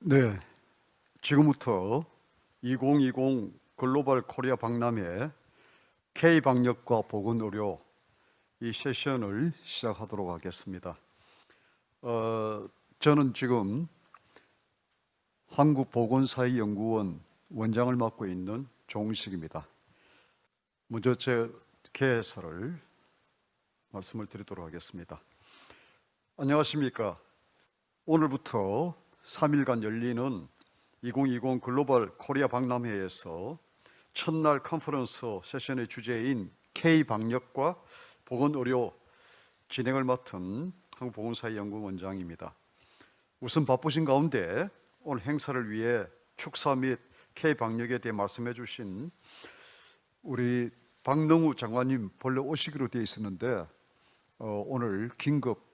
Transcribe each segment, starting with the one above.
네, 지금부터 2020 글로벌 코리아 박람회 K방역과 보건의료 이 세션을 시작하도록 하겠습니다. 저는 지금 한국보건사회연구원 원장을 맡고 있는 조은식입니다. 먼저 제 개사를 말씀을 드리도록 하겠습니다. 안녕하십니까. 오늘부터 3일간 열리는 2020 글로벌 코리아 박람회에서 첫날 컨퍼런스 세션의 주제인 K방역과 보건의료 진행을 맡은 한국보건사회연구원장입니다. 우선 바쁘신 가운데 오늘 행사를 위해 축사 및 K방역에 대해 말씀해 주신 우리 박능우 장관님 본래 오시기로 되어 있었는데 오늘 긴급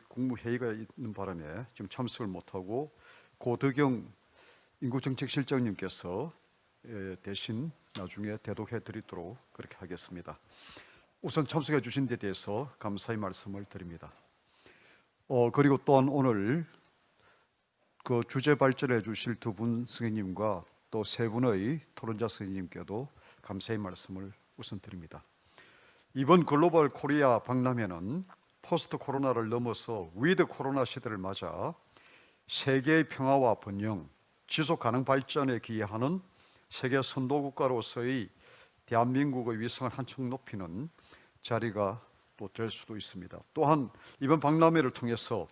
국무회의가 있는 바람에 지금 참석을 못하고 고덕영 인구정책실장님께서 대신 나중에 대독해 드리도록 그렇게 하겠습니다. 우선 참석해 주신 데 대해서 감사의 말씀을 드립니다. 그리고 또한 오늘 그 주제 발전해 주실 두 분 선생님과 또 세 분의 토론자 선생님께도 감사의 말씀을 우선 드립니다. 이번 글로벌 코리아 박람회는 포스트 코로나를 넘어서 위드 코로나 시대를 맞아 세계의 평화와 번영, 지속 가능 발전에 기여하는 세계 선도국가로서의 대한민국의 위상을 한층 높이는 자리가 또 될 수도 있습니다. 또한 이번 박람회를 통해서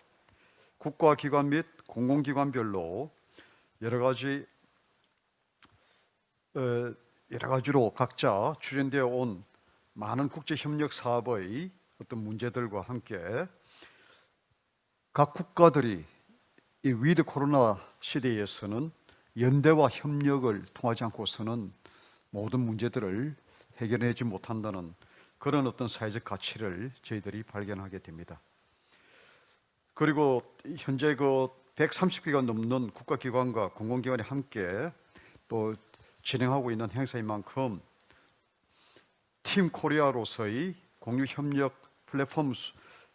국가기관 및 공공기관별로 여러 가지로 각자 추진되어 온 많은 국제협력 사업의 어떤 문제들과 함께 각 국가들이 이 위드 코로나 시대에서는 연대와 협력을 통하지 않고서는 모든 문제들을 해결하지 못한다는 그런 어떤 사회적 가치를 저희들이 발견하게 됩니다. 그리고 현재 그 130개가 넘는 국가기관과 공공기관이 함께 또 진행하고 있는 행사인 만큼 팀 코리아로서의 공유 협력 플랫폼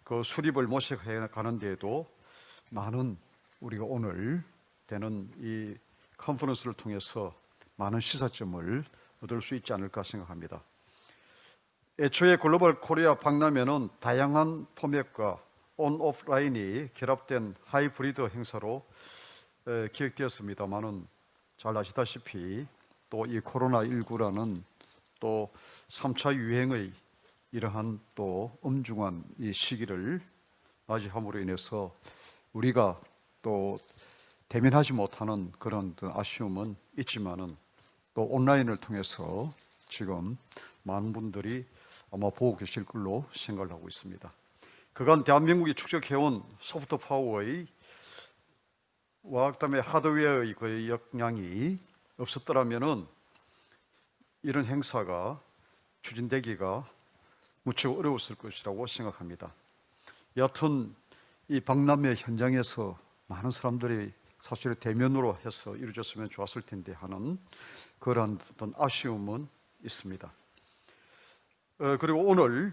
그 수립을 모색해 가는 데에도 많은 우리가 오늘 되는 이 컨퍼런스를 통해서 많은 시사점을 얻을 수 있지 않을까 생각합니다. 애초에 글로벌 코리아 박람회는 다양한 포맷과 온 오프라인이 결합된 하이브리드 행사로 기획되었습니다만은 잘 아시다시피 또 이 코로나19라는 또 3차 유행의 이러한 또 엄중한 이 시기를 맞이함으로 인해서 우리가 또 대면하지 못하는 그런 아쉬움은 있지만은 또 온라인을 통해서 지금 많은 분들이 아마 보고 계실 걸로 생각을 하고 있습니다. 그간 대한민국이 축적해온 소프트 파워의 와 그다음에 하드웨어의 그 역량이 없었더라면은 이런 행사가 추진되기가 무척 어려웠을 것이라고 생각합니다. 여하튼 이 박람회 현장에서 많은 사람들이 사실 대면으로 해서 이루어졌으면 좋았을 텐데 하는 그런 어떤 아쉬움은 있습니다. 그리고 오늘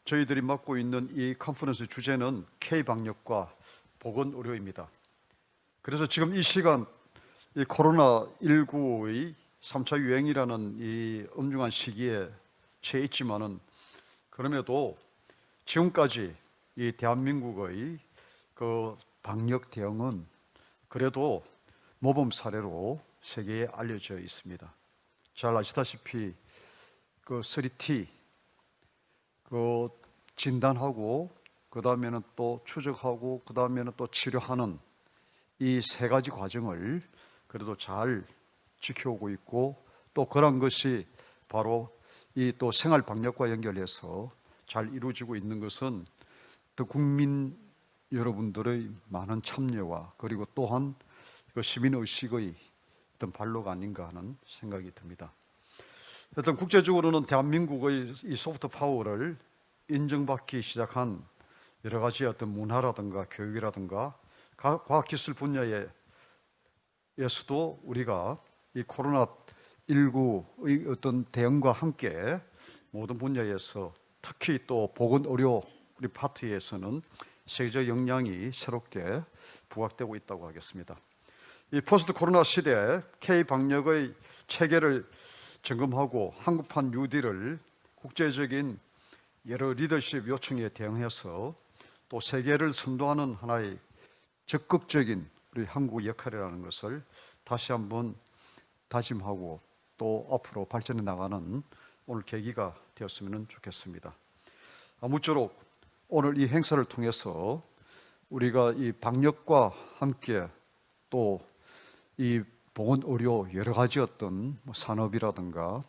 저희들이 맡고 있는 이 컨퍼런스 주제는 K방역과 보건의료입니다. 그래서 지금 이 시간 이 코로나19의 3차 유행이라는 이 엄중한 시기에 처해 있지만은 그럼에도 지금까지 이 대한민국의 그 방역 대응은 그래도 모범 사례로 세계에 알려져 있습니다. 잘 아시다시피 그 3T 그 진단하고 그 다음에는 또 추적하고 그 다음에는 또 치료하는 이 세 가지 과정을 그래도 잘 지켜오고 있고 또 그런 것이 바로 이 또 생활 방역과 연결해서 잘 이루어지고 있는 것은 또 국민 여러분들의 많은 참여와 그리고 또한 그 시민의식의 어떤 발로가 아닌가 하는 생각이 듭니다. 일단 국제적으로는 대한민국의 이 소프트 파워를 인정받기 시작한 여러 가지 어떤 문화라든가 교육이라든가 과학기술 분야에서도 우리가 이 코로나19의 어떤 대응과 함께 모든 분야에서 특히 또 보건의료 우리 파트에서는 세계적 역량이 새롭게 부각되고 있다고 하겠습니다. 이 포스트 코로나 시대에 K 방역의 체계를 점검하고 한국판 뉴딜을 국제적인 여러 리더십 요청에 대응해서 또 세계를 선도하는 하나의 적극적인 우리 한국의 역할이라는 것을 다시 한번 다짐하고 또 앞으로 발전해 나가는 오늘 계기가 되었으면 좋겠습니다. 아무쪼록 오늘 이 행사를 통해서 우리가 이 방역과 함께 또 이 보건 의료 여러 가지 어떤 산업이라든가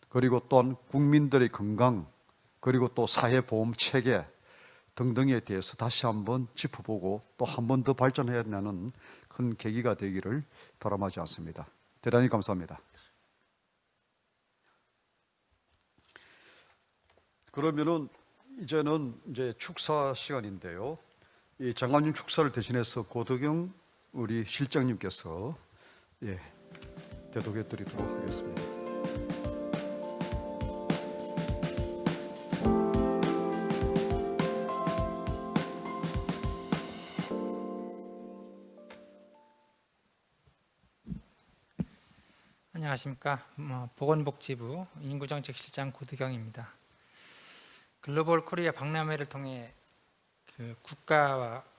그리고 또한 국민들의 건강 그리고 또 사회보험 체계 등등에 대해서 다시 한번 짚어보고 또 한 번 더 발전해야 하는 큰 계기가 되기를 바람하지 않습니다. 대단히 감사합니다. 그러면은 이제는 축사 시간인데요. 이 장관님 축사를 대신해서 고덕영 우리 실장님께서 대독해 드리도록 하겠습니다. 안녕하십니까. 보건복지부 인구정책실장 고덕영입니다. 글로벌 코리아 박람회를 통해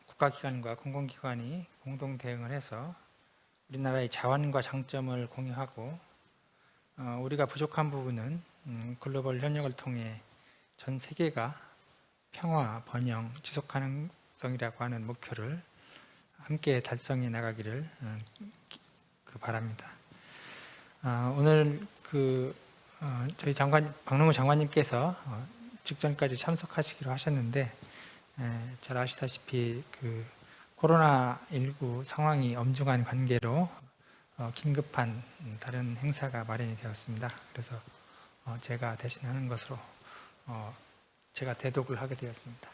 국가기관과 공공기관이 공동 대응을 해서 우리나라의 자원과 장점을 공유하고 우리가 부족한 부분은 글로벌 협력을 통해 전 세계가 평화, 번영, 지속가능성이라고 하는 목표를 함께 달성해 나가기를 바랍니다. 오늘 저희 박능우 장관님께서 직전까지 참석하시기로 하셨는데 잘 아시다시피 코로나19 상황이 엄중한 관계로 긴급한 다른 행사가 마련이 되었습니다. 그래서 제가 대신하는 것으로 제가 대독을 하게 되었습니다.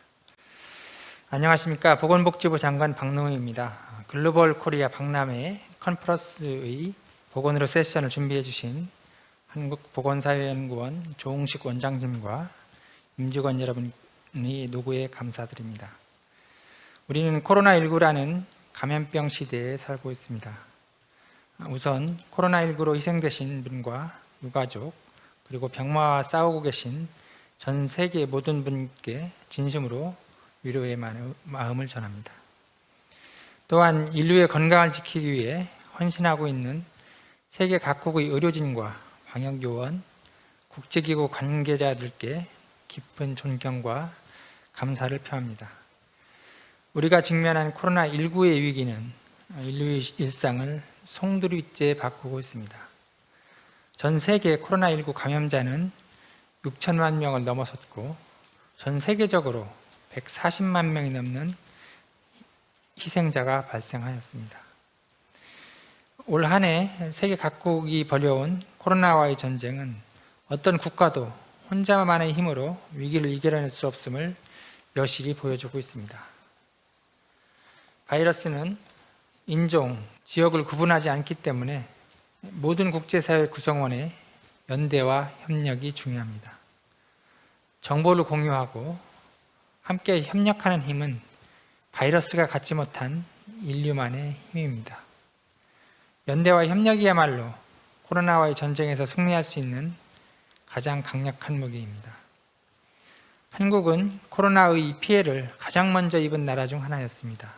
안녕하십니까. 보건복지부 장관 박능우입니다. 글로벌 코리아 박람회 컨퍼런스의 보건의료 세션을 준비해 주신 한국보건사회연구원 조웅식 원장님과 임직원 여러분이 노고에 감사드립니다. 우리는 코로나19라는 감염병 시대에 살고 있습니다. 우선 코로나19로 희생되신 분과 유가족 그리고 병마와 싸우고 계신 전 세계 모든 분께 진심으로 위로의 마음을 전합니다. 또한 인류의 건강을 지키기 위해 헌신하고 있는 세계 각국의 의료진과 방역요원, 국제기구 관계자들께 깊은 존경과 감사를 표합니다. 우리가 직면한 코로나19의 위기는 인류의 일상을 송두리째 바꾸고 있습니다. 전 세계 코로나19 감염자는 6천만 명을 넘어섰고 전 세계적으로 140만 명이 넘는 희생자가 발생하였습니다. 올 한 해 세계 각국이 벌여온 코로나와의 전쟁은 어떤 국가도 혼자만의 힘으로 위기를 이겨낼 수 없음을 여실히 보여주고 있습니다. 바이러스는 인종, 지역을 구분하지 않기 때문에 모든 국제사회 구성원의 연대와 협력이 중요합니다. 정보를 공유하고 함께 협력하는 힘은 바이러스가 갖지 못한 인류만의 힘입니다. 연대와 협력이야말로 코로나와의 전쟁에서 승리할 수 있는 가장 강력한 무기입니다. 한국은 코로나의 피해를 가장 먼저 입은 나라 중 하나였습니다.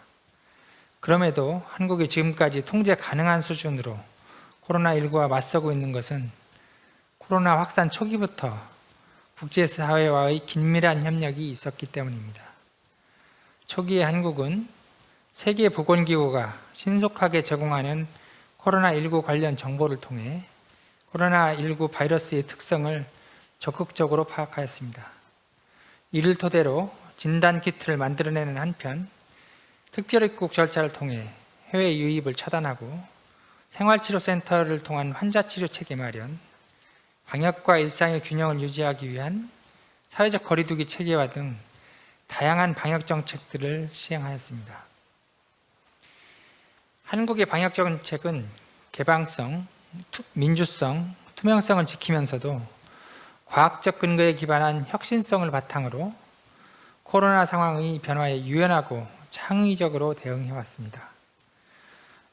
그럼에도 한국이 지금까지 통제 가능한 수준으로 코로나19와 맞서고 있는 것은 코로나 확산 초기부터 국제사회와의 긴밀한 협력이 있었기 때문입니다. 초기에 한국은 세계보건기구가 신속하게 제공하는 코로나19 관련 정보를 통해 코로나19 바이러스의 특성을 적극적으로 파악하였습니다. 이를 토대로 진단키트를 만들어내는 한편 특별입국 절차를 통해 해외 유입을 차단하고 생활치료센터를 통한 환자치료 체계 마련, 방역과 일상의 균형을 유지하기 위한 사회적 거리두기 체계화 등 다양한 방역 정책들을 시행하였습니다. 한국의 방역 정책은 개방성, 민주성, 투명성을 지키면서도 과학적 근거에 기반한 혁신성을 바탕으로 코로나 상황의 변화에 유연하고 창의적으로 대응해왔습니다.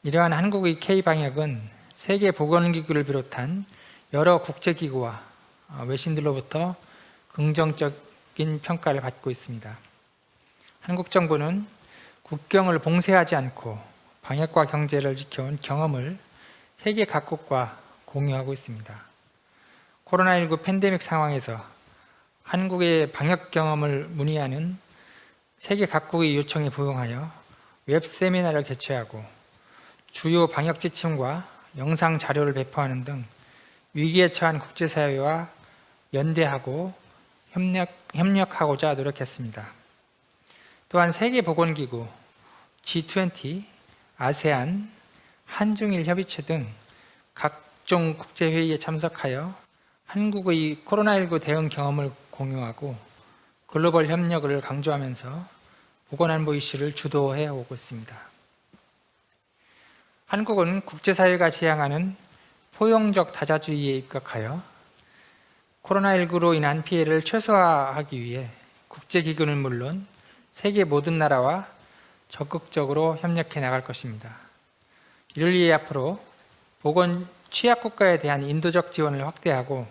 이러한 한국의 K-방역은 세계보건기구를 비롯한 여러 국제기구와 외신들로부터 긍정적인 평가를 받고 있습니다. 한국 정부는 국경을 봉쇄하지 않고 방역과 경제를 지켜온 경험을 세계 각국과 공유하고 있습니다. 코로나19 팬데믹 상황에서 한국의 방역 경험을 문의하는 세계 각국의 요청에 부응하여 웹 세미나를 개최하고 주요 방역 지침과 영상 자료를 배포하는 등 위기에 처한 국제사회와 연대하고 협력하고자 노력했습니다. 또한 세계보건기구, G20, 아세안, 한중일 협의체 등 각종 국제회의에 참석하여 한국의 코로나19 대응 경험을 공유하고 글로벌 협력을 강조하면서 보건안보 이슈를 주도해 오고 있습니다. 한국은 국제사회가 지향하는 포용적 다자주의에 입각하여 코로나19로 인한 피해를 최소화하기 위해 국제기구는 물론 세계 모든 나라와 적극적으로 협력해 나갈 것입니다. 이를 위해 앞으로 보건 취약국가에 대한 인도적 지원을 확대하고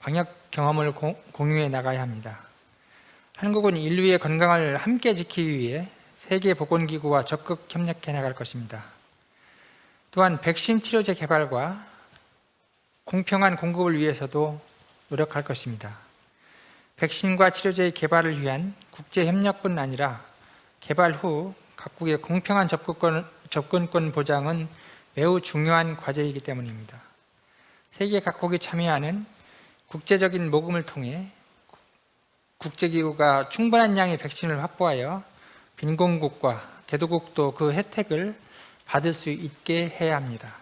방역 경험을 공유해 나가야 합니다. 한국은 인류의 건강을 함께 지키기 위해 세계보건기구와 적극 협력해 나갈 것입니다. 또한 백신 치료제 개발과 공평한 공급을 위해서도 노력할 것입니다. 백신과 치료제의 개발을 위한 국제협력뿐 아니라 개발 후 각국의 공평한 접근권 보장은 매우 중요한 과제이기 때문입니다. 세계 각국이 참여하는 국제적인 모금을 통해 국제기구가 충분한 양의 백신을 확보하여 빈곤국과 개도국도 그 혜택을 받을 수 있게 해야 합니다.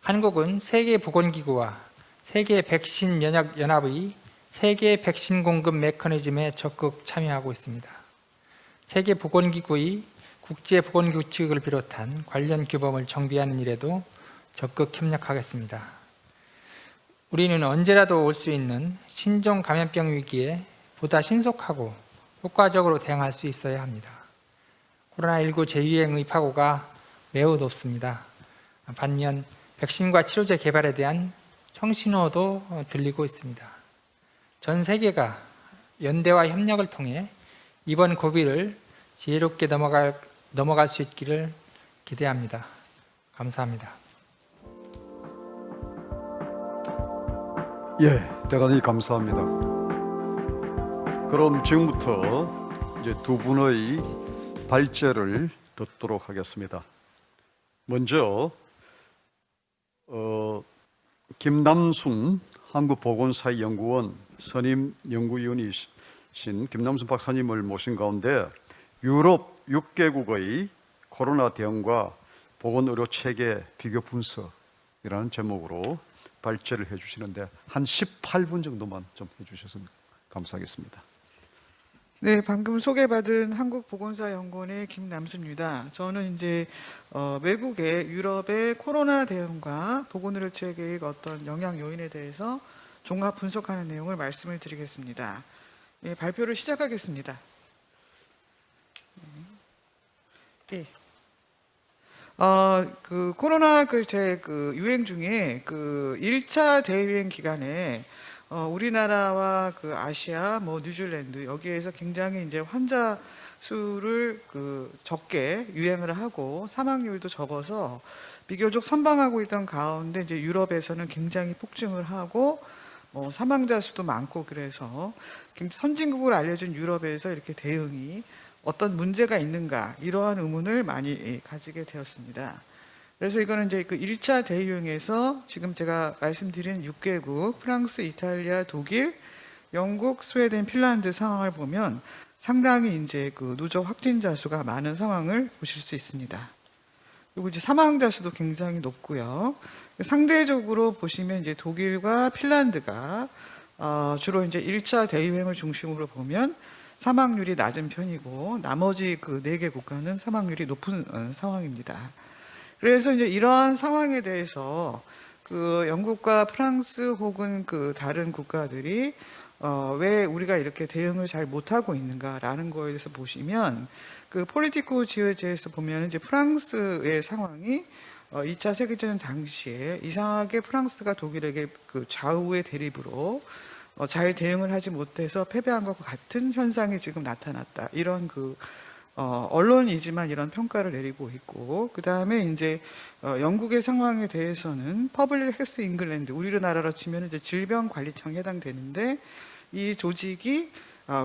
한국은 세계보건기구와 세계백신연합의 세계 백신 공급 메커니즘에 적극 참여하고 있습니다. 세계보건기구의 국제보건규칙을 비롯한 관련 규범을 정비하는 일에도 적극 협력하겠습니다. 우리는 언제라도 올 수 있는 신종 감염병 위기에 보다 신속하고 효과적으로 대응할 수 있어야 합니다. 코로나19 재유행의 파고가 매우 높습니다. 반면 백신과 치료제 개발에 대한 청신호도 들리고 있습니다. 전 세계가 연대와 협력을 통해 이번 고비를 지혜롭게 넘어갈 수 있기를 기대합니다. 감사합니다. 예, 대단히 감사합니다. 그럼 지금부터 이제 두 분의 발제를 듣도록 하겠습니다. 먼저 김남순 한국보건사회연구원 선임 연구위원이신 김남순 박사님을 모신 가운데 유럽 6개국의 코로나 대응과 보건의료 체계 비교 분석이라는 제목으로 발제를 해주시는데 한 18분 정도만 좀 해주셨으면 감사하겠습니다. 네, 방금 소개받은 한국보건사연구원의 김남수입니다. 저는 이제 외국의 유럽의 코로나 대응과 보건의료 체계의 어떤 영향 요인에 대해서 종합 분석하는 내용을 말씀을 드리겠습니다. 예, 발표를 시작하겠습니다. 예. 코로나 유행 중에 1차 대유행 기간에 우리나라와 아시아, 뉴질랜드 여기에서 굉장히 이제 환자 수를 적게 유행을 하고 사망률도 적어서 비교적 선방하고 있던 가운데 이제 유럽에서는 굉장히 폭증을 하고 사망자 수도 많고 그래서 선진국으로 알려진 유럽에서 이렇게 대응이 어떤 문제가 있는가 이러한 의문을 많이 가지게 되었습니다. 그래서 이거는 이제 1차 대유행에서 지금 제가 말씀드린 6개국 프랑스, 이탈리아, 독일, 영국, 스웨덴, 핀란드 상황을 보면 상당히 이제 누적 확진자 수가 많은 상황을 보실 수 있습니다. 그리고 이제 사망자 수도 굉장히 높고요. 상대적으로 보시면 이제 독일과 핀란드가 주로 이제 1차 대유행을 중심으로 보면 사망률이 낮은 편이고 나머지 4개 국가는 사망률이 높은 상황입니다. 그래서 이제 이러한 상황에 대해서 영국과 프랑스 혹은 다른 국가들이 왜 우리가 이렇게 대응을 잘 못하고 있는가라는 거에 대해서 보시면 그 폴리티코 지어제에서 보면 이제 프랑스의 상황이 2차 세계대전 당시에 이상하게 프랑스가 독일에게 그 좌우의 대립으로 잘 대응을 하지 못해서 패배한 것과 같은 현상이 지금 나타났다. 이런 언론이지만 이런 평가를 내리고 있고, 그 다음에 이제 영국의 상황에 대해서는 퍼블릭 헬스 잉글랜드, 우리나라로 치면 이제 질병관리청에 해당되는데, 이 조직이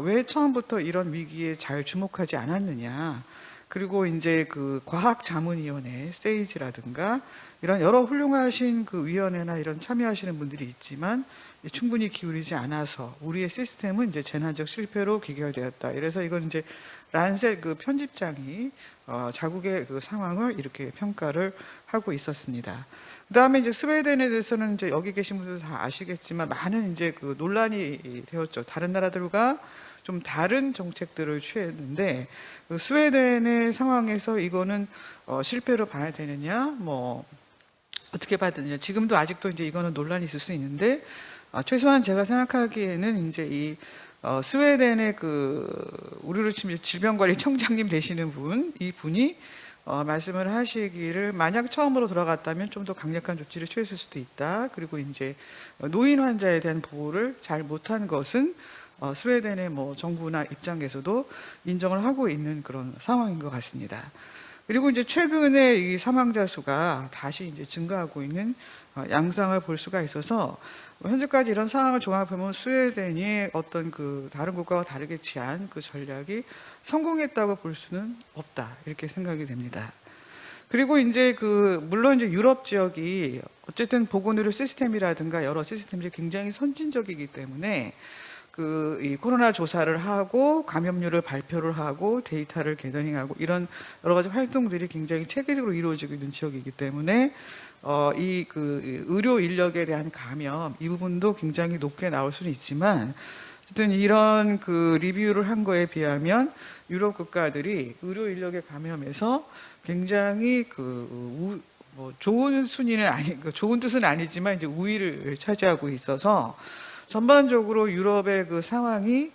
왜 처음부터 이런 위기에 잘 주목하지 않았느냐. 그리고 이제 그 과학자문위원회, 세이지라든가 이런 여러 훌륭하신 그 위원회나 이런 참여하시는 분들이 있지만 충분히 기울이지 않아서 우리의 시스템은 이제 재난적 실패로 귀결되었다. 이래서 이건 이제 란셀 그 편집장이 자국의 그 상황을 이렇게 평가를 하고 있었습니다. 그 다음에 이제 스웨덴에 대해서는 이제 여기 계신 분들도 다 아시겠지만 많은 이제 그 논란이 되었죠. 다른 나라들과 좀 다른 정책들을 취했는데 그 스웨덴의 상황에서 이거는 실패로 봐야 되느냐, 뭐 어떻게 봐야 되느냐. 지금도 아직도 이제 이거는 논란이 있을 수 있는데 최소한 제가 생각하기에는 이제 이 스웨덴의 우리로 치면 질병관리청장님 되시는 분, 이 분이 말씀을 하시기를 만약 처음으로 들어갔다면 좀 더 강력한 조치를 취했을 수도 있다. 그리고 이제 노인 환자에 대한 보호를 잘 못한 것은 스웨덴의 뭐 정부나 입장에서도 인정을 하고 있는 그런 상황인 것 같습니다. 그리고 이제 최근에 이 사망자 수가 다시 이제 증가하고 있는 양상을 볼 수가 있어서 현재까지 이런 상황을 종합해보면 스웨덴이 어떤 그 다른 국가와 다르게 취한 그 전략이 성공했다고 볼 수는 없다, 이렇게 생각이 됩니다. 그리고 이제 물론 이제 유럽 지역이 어쨌든 보건의료 시스템이라든가 여러 시스템들이 굉장히 선진적이기 때문에 이 코로나 조사를 하고 감염률을 발표를 하고 데이터를 게더링하고 이런 여러 가지 활동들이 굉장히 체계적으로 이루어지고 있는 지역이기 때문에 의료 인력에 대한 감염 이 부분도 굉장히 높게 나올 수는 있지만 어쨌든 이런 리뷰를 한 거에 비하면 유럽 국가들이 의료 인력의 감염에서 굉장히 좋은 순위는 좋은 뜻은 아니지만 이제 우위를 차지하고 있어서 전반적으로 유럽의 상황이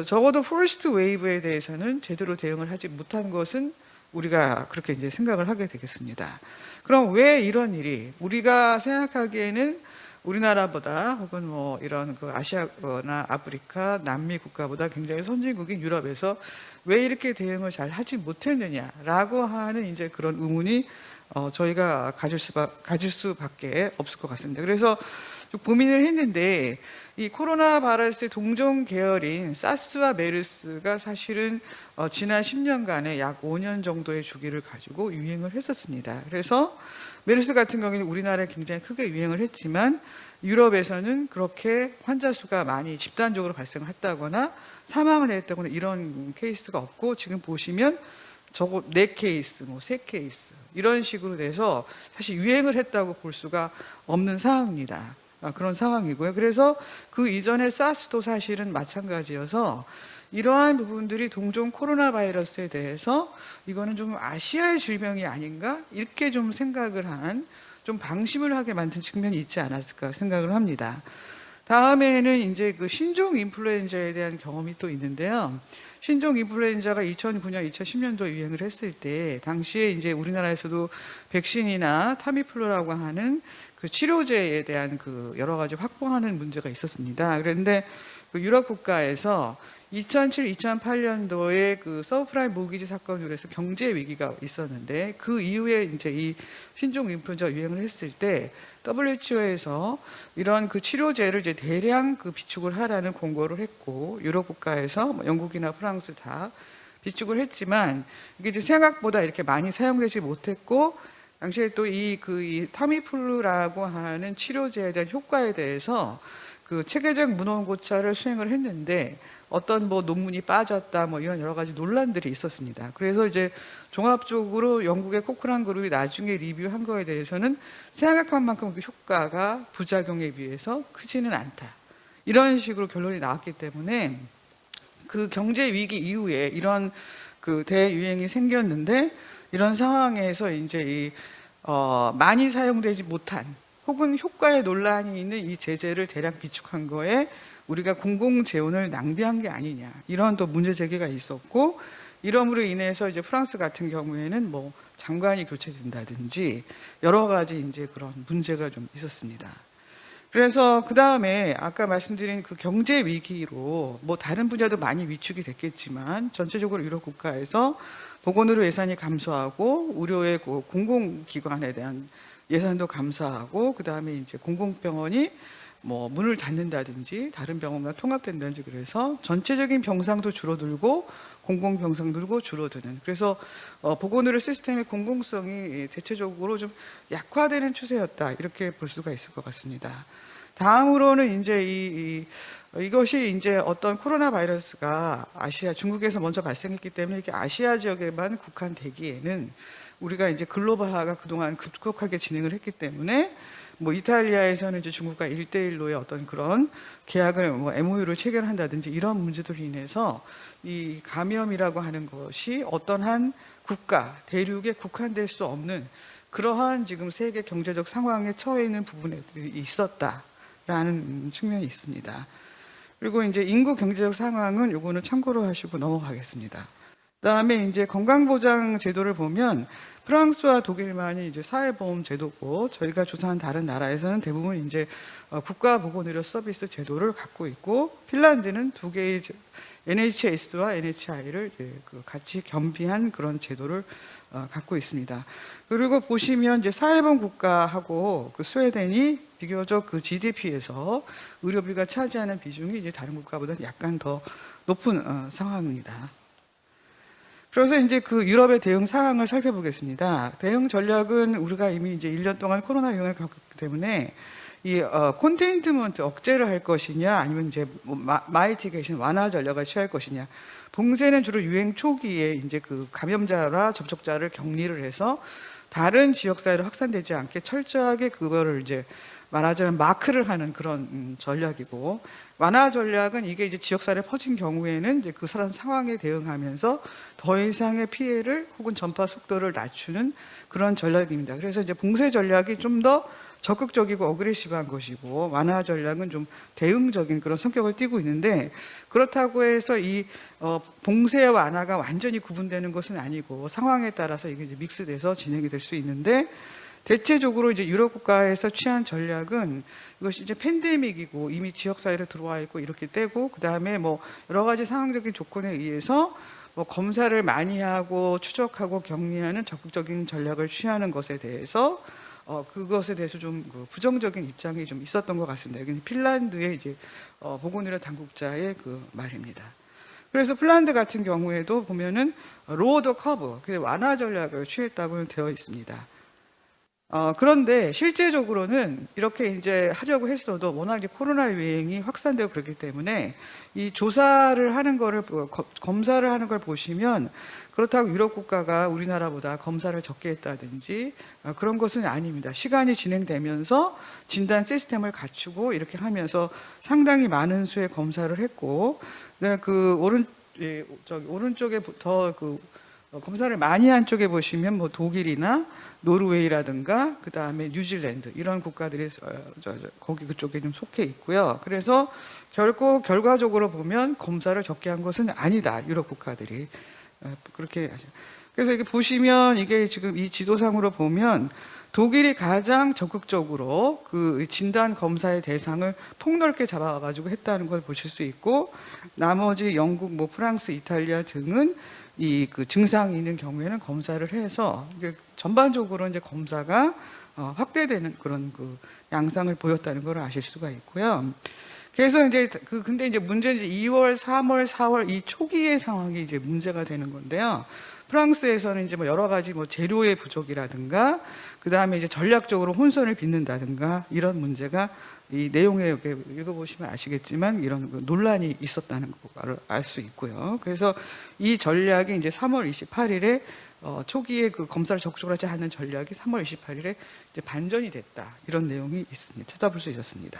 적어도 퍼스트 웨이브에 대해서는 제대로 대응을 하지 못한 것은 우리가 그렇게 이제 생각을 하게 되겠습니다. 그럼 왜 이런 일이 우리가 생각하기에는 우리나라보다 혹은 뭐 이런 아시아나 아프리카, 남미 국가보다 굉장히 선진국인 유럽에서 왜 이렇게 대응을 잘 하지 못했느냐라고 하는 이제 그런 의문이 저희가 가질 수밖에 없을 것 같습니다. 그래서 좀 고민을 했는데 이 코로나 바이러스의 동종 계열인 사스와 메르스가 사실은 지난 10년간에 약 5년 정도의 주기를 가지고 유행을 했었습니다. 그래서 메르스 같은 경우에는 우리나라에 굉장히 크게 유행을 했지만 유럽에서는 그렇게 환자 수가 많이 집단적으로 발생했다거나 사망을 했다거나 이런 케이스가 없고 지금 보시면 적어 4케이스, 3케이스 이런 식으로 돼서 사실 유행을 했다고 볼 수가 없는 상황입니다. 그런 상황이고요. 그래서 그 이전에 사스도 사실은 마찬가지여서 이러한 부분들이 동종 코로나 바이러스에 대해서 이거는 좀 아시아의 질병이 아닌가 이렇게 좀 생각을 좀 방심을 하게 만든 측면이 있지 않았을까 생각을 합니다. 다음에는 이제 신종 인플루엔자에 대한 경험이 또 있는데요. 신종 인플루엔자가 2009년, 2010년도에 유행을 했을 때 당시에 이제 우리나라에서도 백신이나 타미플루라고 하는 치료제에 대한 여러 가지 확보하는 문제가 있었습니다. 그런데 유럽 국가에서 2007, 2008년도에 서브프라임 모기지 사건으로 해서 경제 위기가 있었는데 그 이후에 이제 이 신종 인플루엔자 유행을 했을 때 WHO에서 이런 치료제를 이제 대량 비축을 하라는 공고를 했고 유럽 국가에서 영국이나 프랑스 다 비축을 했지만 이게 이제 생각보다 이렇게 많이 사용되지 못했고 당시에 또 이 타미플루라고 하는 치료제에 대한 효과에 대해서 체계적 문헌고찰을 수행을 했는데 어떤 논문이 빠졌다 이런 여러 가지 논란들이 있었습니다. 그래서 이제 종합적으로 영국의 코크란 그룹이 나중에 리뷰한 거에 대해서는 생각한 만큼 효과가 부작용에 비해서 크지는 않다. 이런 식으로 결론이 나왔기 때문에 경제 위기 이후에 이런 대유행이 생겼는데 이런 상황에서 이제 많이 사용되지 못한 혹은 효과에 논란이 있는 이 제재를 대량 비축한 거에 우리가 공공 재원을 낭비한 게 아니냐 이런 또 문제 제기가 있었고, 이러므로 인해서 이제 프랑스 같은 경우에는 뭐 장관이 교체된다든지 여러 가지 이제 그런 문제가 좀 있었습니다. 그래서 그 다음에 아까 말씀드린 그 경제 위기로 뭐 다른 분야도 많이 위축이 됐겠지만 전체적으로 유럽 국가에서 보건의료 예산이 감소하고 의료의 그 공공기관에 대한 예산도 감소하고, 그 다음에 이제 공공병원이 뭐 문을 닫는다든지 다른 병원과 통합된다든지, 그래서 전체적인 병상도 줄어들고 공공병상들고 줄어드는, 그래서 보건의료 시스템의 공공성이 대체적으로 좀 약화되는 추세였다 이렇게 볼 수가 있을 것 같습니다. 다음으로는 이제 이것이 이제 어떤 코로나 바이러스가 아시아 중국에서 먼저 발생했기 때문에 이게 아시아 지역에만 국한되기에는 우리가 이제 글로벌화가 그동안 급속하게 진행을 했기 때문에 뭐 이탈리아에서는 이제 중국과 1대1로의 어떤 그런 계약을 뭐 MOU를 체결한다든지 이런 문제들로 인해서 이 감염이라고 하는 것이 어떤 한 국가 대륙에 국한될 수 없는 그러한 지금 세계 경제적 상황에 처해 있는 부분들이 있었다라는 측면이 있습니다. 그리고 이제 인구 경제적 상황은 요거는 참고로 하시고 넘어가겠습니다. 그다음에 이제 건강보장 제도를 보면 프랑스와 독일만이 이제 사회보험 제도고, 저희가 조사한 다른 나라에서는 대부분 이제 국가보건의료 서비스 제도를 갖고 있고, 핀란드는 두 개의 NHS와 NHI를 같이 겸비한 그런 제도를 갖고 있습니다. 그리고 보시면 이제 사회보험 국가하고 그 스웨덴이 비교적 그 GDP에서 의료비가 차지하는 비중이 이제 다른 국가보다 약간 더 높은 상황입니다. 그래서 이제 그 유럽의 대응 상황을 살펴보겠습니다. 대응 전략은 우리가 이미 이제 1년 동안 코로나 유행을 겪었기 때문에 이 컨테인먼트 억제를 할 것이냐, 아니면 이제 마이티게이션 완화 전략을 취할 것이냐. 봉쇄는 주로 유행 초기에 이제 그 감염자와 접촉자를 격리를 해서 다른 지역 사회로 확산되지 않게 철저하게 그거를 이제 말하자면 마크를 하는 그런 전략이고, 완화 전략은 이게 이제 지역사회에 퍼진 경우에는 이제 그 사람 상황에 대응하면서 더 이상의 피해를 혹은 전파 속도를 낮추는 그런 전략입니다. 그래서 이제 봉쇄 전략이 좀 더 적극적이고 어그레시브한 것이고, 완화 전략은 좀 대응적인 그런 성격을 띠고 있는데, 그렇다고 해서 이 봉쇄와 완화가 완전히 구분되는 것은 아니고 상황에 따라서 이게 이제 믹스돼서 진행이 될 수 있는데, 대체적으로 이제 유럽 국가에서 취한 전략은 이것이 이제 팬데믹이고 이미 지역 사회로 들어와 있고 이렇게 되고, 그 다음에 뭐 여러 가지 상황적인 조건에 의해서 뭐 검사를 많이 하고 추적하고 격리하는 적극적인 전략을 취하는 것에 대해서 그것에 대해서 좀 그 부정적인 입장이 좀 있었던 것 같습니다. 여기는 핀란드의 이제 보건의료 당국자의 그 말입니다. 그래서 핀란드 같은 경우에도 보면은 로어 더 커브, 그 완화 전략을 취했다고 되어 있습니다. 그런데 실제적으로는 이렇게 이제 하려고 했어도 워낙 이제 코로나 유행이 확산되고 그렇기 때문에 이 조사를 하는 거를, 검사를 하는 걸 보시면 그렇다고 유럽 국가가 우리나라보다 검사를 적게 했다든지 그런 것은 아닙니다. 시간이 진행되면서 진단 시스템을 갖추고 이렇게 하면서 상당히 많은 수의 검사를 했고, 그 오른쪽에 더 그 검사를 많이 한 쪽에 보시면 뭐 독일이나 노르웨이라든가 그 다음에 뉴질랜드 이런 국가들이 거기 그쪽에 좀 속해 있고요. 그래서 결국 결과적으로 보면 검사를 적게 한 것은 아니다, 유럽 국가들이 그렇게 하죠. 그래서 이게 보시면 이게 지금 이 지도상으로 보면 독일이 가장 적극적으로 그 진단 검사의 대상을 폭넓게 잡아가지고 했다는 걸 보실 수 있고, 나머지 영국, 뭐 프랑스, 이탈리아 등은 이 그 증상이 있는 경우에는 검사를 해서 이게 전반적으로 이제 검사가 확대되는 그런 그 양상을 보였다는 걸 아실 수가 있고요. 그래서 이제 근데 이제 문제는 이제 2월, 3월, 4월 이 초기의 상황이 이제 문제가 되는 건데요. 프랑스에서는 이제 뭐 여러 가지 뭐 재료의 부족이라든가 그 다음에 이제 전략적으로 혼선을 빚는다든가 이런 문제가 이 내용에 이렇게 읽어보시면 아시겠지만 이런 논란이 있었다는 걸 알 수 있고요. 그래서 이 전략이 이제 3월 28일에 초기에 그 검사를 적극적으로 하지 않는 전략이 3월 28일에 이제 반전이 됐다, 이런 내용이 있습니다. 찾아볼 수 있었습니다.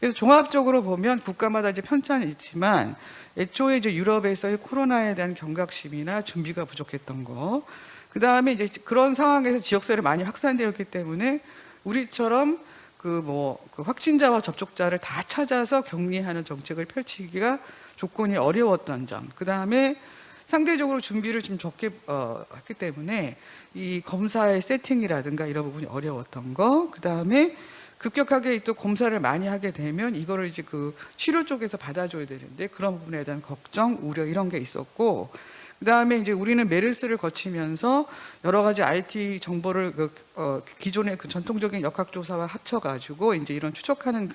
그래서 종합적으로 보면 국가마다 이제 편차는 있지만 애초에 이제 유럽에서의 코로나에 대한 경각심이나 준비가 부족했던 거, 그 다음에 이제 그런 상황에서 지역사회를 많이 확산되었기 때문에 우리처럼 그 확진자와 접촉자를 다 찾아서 격리하는 정책을 펼치기가 조건이 어려웠던 점, 그 다음에 상대적으로 준비를 좀 적게 했기 때문에 이 검사의 세팅이라든가 이런 부분이 어려웠던 거, 그 다음에 급격하게 또 검사를 많이 하게 되면 이거를 이제 그 치료 쪽에서 받아줘야 되는데 그런 부분에 대한 걱정, 우려 이런 게 있었고, 그 다음에 이제 우리는 메르스를 거치면서 여러 가지 IT 정보를 기존의 그 전통적인 역학조사와 합쳐가지고 이제 이런 추적하는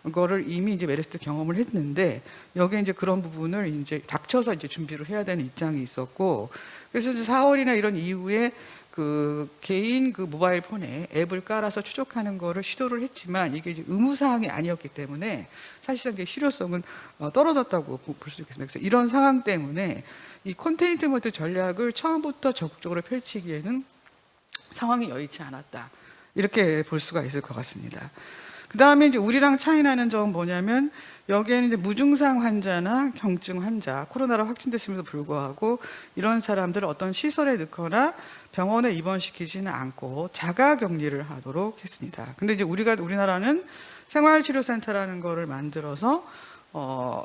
그거를 이미 이제 메르스 때 경험을 했는데 여기에 이제 그런 부분을 이제 닥쳐서 이제 준비를 해야 되는 입장이 있었고, 그래서 이제 4월이나 이런 이후에 그 개인 그 모바일 폰에 앱을 깔아서 추적하는 거를 시도를 했지만 이게 이제 의무 사항이 아니었기 때문에 사실상 이게 실효성은 떨어졌다고 볼 수 있겠습니다. 그래서 이런 상황 때문에 이 컨테인먼트 전략을 처음부터 적극적으로 펼치기에는 상황이 여의치 않았다, 이렇게 볼 수가 있을 것 같습니다. 그 다음에 이제 우리랑 차이 나는 점은 뭐냐면 여기에는 이제 무증상 환자나 경증 환자, 코로나로 확진됐음에도 불구하고 이런 사람들을 어떤 시설에 넣거나 병원에 입원시키지는 않고 자가 격리를 하도록 했습니다. 근데 이제 우리나라는 생활치료센터라는 거를 만들어서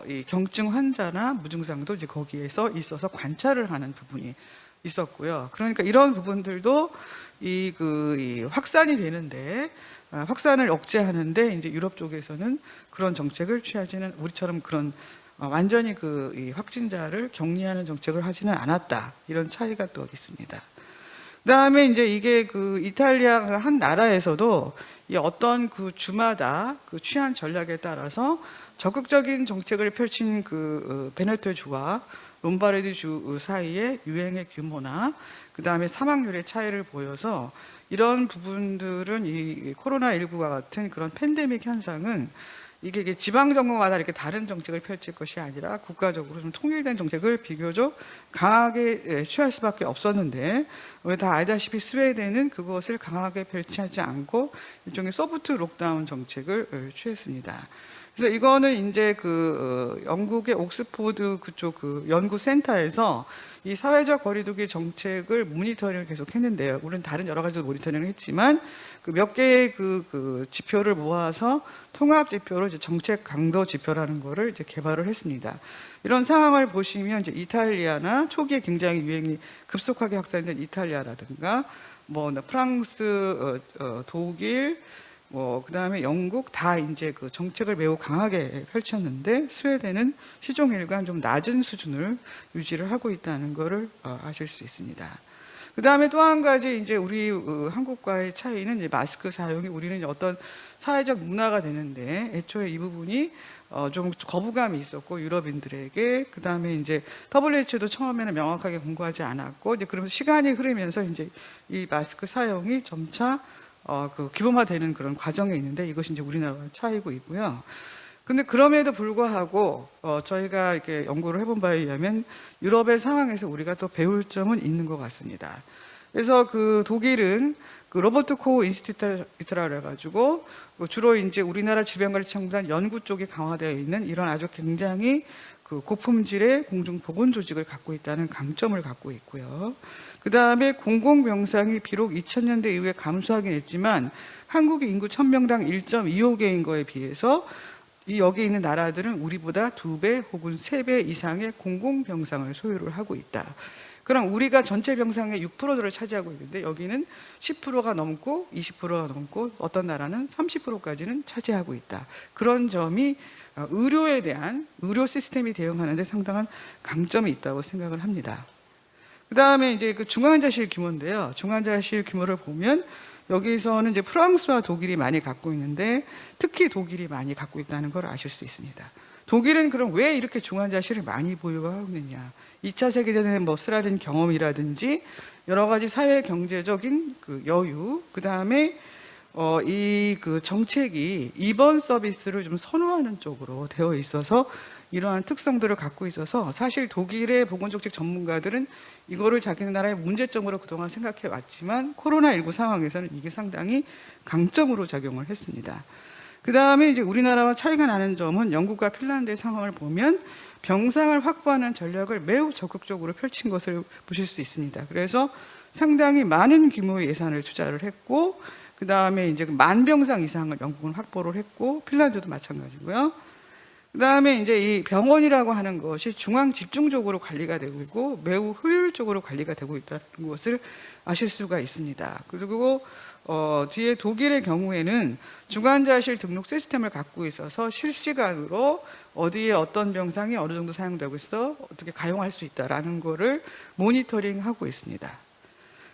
이 경증 환자나 무증상도 이제 거기에서 있어서 관찰을 하는 부분이 있었고요. 그러니까 이런 부분들도 이 확산이 되는데 확산을 억제하는데 이제 유럽 쪽에서는 그런 정책을 취하지는, 우리처럼 그런 완전히 이 확진자를 격리하는 정책을 하지는 않았다, 이런 차이가 또 있습니다. 그다음에 이제 이게 그 이탈리아 한 나라에서도 이 어떤 그 주마다 그 취한 전략에 따라서 적극적인 정책을 펼친 그 베네토 주와 롬바르디 주 사이의 유행의 규모나 그 다음에 사망률의 차이를 보여서 이런 부분들은 이 코로나19와 같은 그런 팬데믹 현상은 이게 지방 정부마다 이렇게 다른 정책을 펼칠 것이 아니라 국가적으로 좀 통일된 정책을 비교적 강하게 취할 수밖에 없었는데, 우리 다 알다시피 스웨덴은 그것을 강하게 펼치지 않고 일종의 소프트 록다운 정책을 취했습니다. 그래서 이거는 이제 영국의 옥스포드 그쪽 그 연구센터에서 이 사회적 거리두기 정책을 모니터링을 계속 했는데요. 물론 다른 여러 가지 모니터링을 했지만 그 몇 개의 그 지표를 모아서 통합 지표로 이제 정책 강도 지표라는 거를 이제 개발을 했습니다. 이런 상황을 보시면 이제 이탈리아나 초기에 굉장히 유행이 급속하게 확산된 이탈리아라든가 프랑스, 독일, 그다음에 영국 다 이제 그 정책을 매우 강하게 펼쳤는데 스웨덴은 시종일관 좀 낮은 수준을 유지를 하고 있다는 것을 아실 수 있습니다. 그다음에 또 한 가지 이제 우리 한국과의 차이는 이제 마스크 사용이, 우리는 이제 어떤 사회적 문화가 되는데 애초에 이 부분이 좀 거부감이 있었고 유럽인들에게, 그다음에 이제 WHO도 처음에는 명확하게 공고하지 않았고 이제 그러면서 시간이 흐르면서 이제 이 마스크 사용이 점차 그 기본화되는 그런 과정에 있는데 이것이 이제 우리나라와 차이고 있고요. 근데 그럼에도 불구하고 저희가 이렇게 연구를 해본 바에 의하면 유럽의 상황에서 우리가 또 배울 점은 있는 것 같습니다. 그래서 그 독일은 그 로버트 코흐 인스티튜트라 그래가지고 주로 이제 우리나라 질병관리청보다 연구 쪽에 강화되어 있는 이런 아주 굉장히 그 고품질의 공중보건 조직을 갖고 있다는 강점을 갖고 있고요. 그 다음에 공공병상이 비록 2000년대 이후에 감소하긴 했지만 한국의 인구 1000명당 1.25개인 거에 비해서 여기 있는 나라들은 우리보다 2배 혹은 3배 이상의 공공병상을 소유를 하고 있다. 그럼 우리가 전체 병상의 6%를 차지하고 있는데 여기는 10%가 넘고 20%가 넘고 어떤 나라는 30%까지는 차지하고 있다. 그런 점이 의료에 대한 의료 시스템이 대응하는 데 상당한 강점이 있다고 생각을 합니다. 그 다음에 이제 그 중환자실 규모인데요. 중환자실 규모를 보면 여기서는 이제 프랑스와 독일이 많이 갖고 있는데 특히 독일이 많이 갖고 있다는 걸 아실 수 있습니다. 독일은 그럼 왜 이렇게 중환자실을 많이 보유하고 있느냐? 2차 세계대전의 쓰라린 경험이라든지 여러 가지 사회 경제적인 그 여유, 그 다음에 이 그 정책이 입원 서비스를 좀 선호하는 쪽으로 되어 있어서 이러한 특성들을 갖고 있어서 사실 독일의 보건정책 전문가들은 이거를 자기 나라의 문제점으로 그동안 생각해 왔지만 코로나19 상황에서는 이게 상당히 강점으로 작용을 했습니다. 그 다음에 이제 우리나라와 차이가 나는 점은 영국과 핀란드의 상황을 보면 병상을 확보하는 전략을 매우 적극적으로 펼친 것을 보실 수 있습니다. 그래서 상당히 많은 규모의 예산을 투자를 했고 그 다음에 이제 10,000병상 이상을 영국은 확보를 했고, 핀란드도 마찬가지고요. 그 다음에 이제 이 병원이라고 하는 것이 중앙 집중적으로 관리가 되고 있고 매우 효율적으로 관리가 되고 있다는 것을 아실 수가 있습니다. 그리고 뒤에 독일의 경우에는 중환자실 등록 시스템을 갖고 있어서 실시간으로 어디에 어떤 병상이 어느 정도 사용되고 있어 어떻게 가용할 수 있다라는 거를 모니터링하고 있습니다.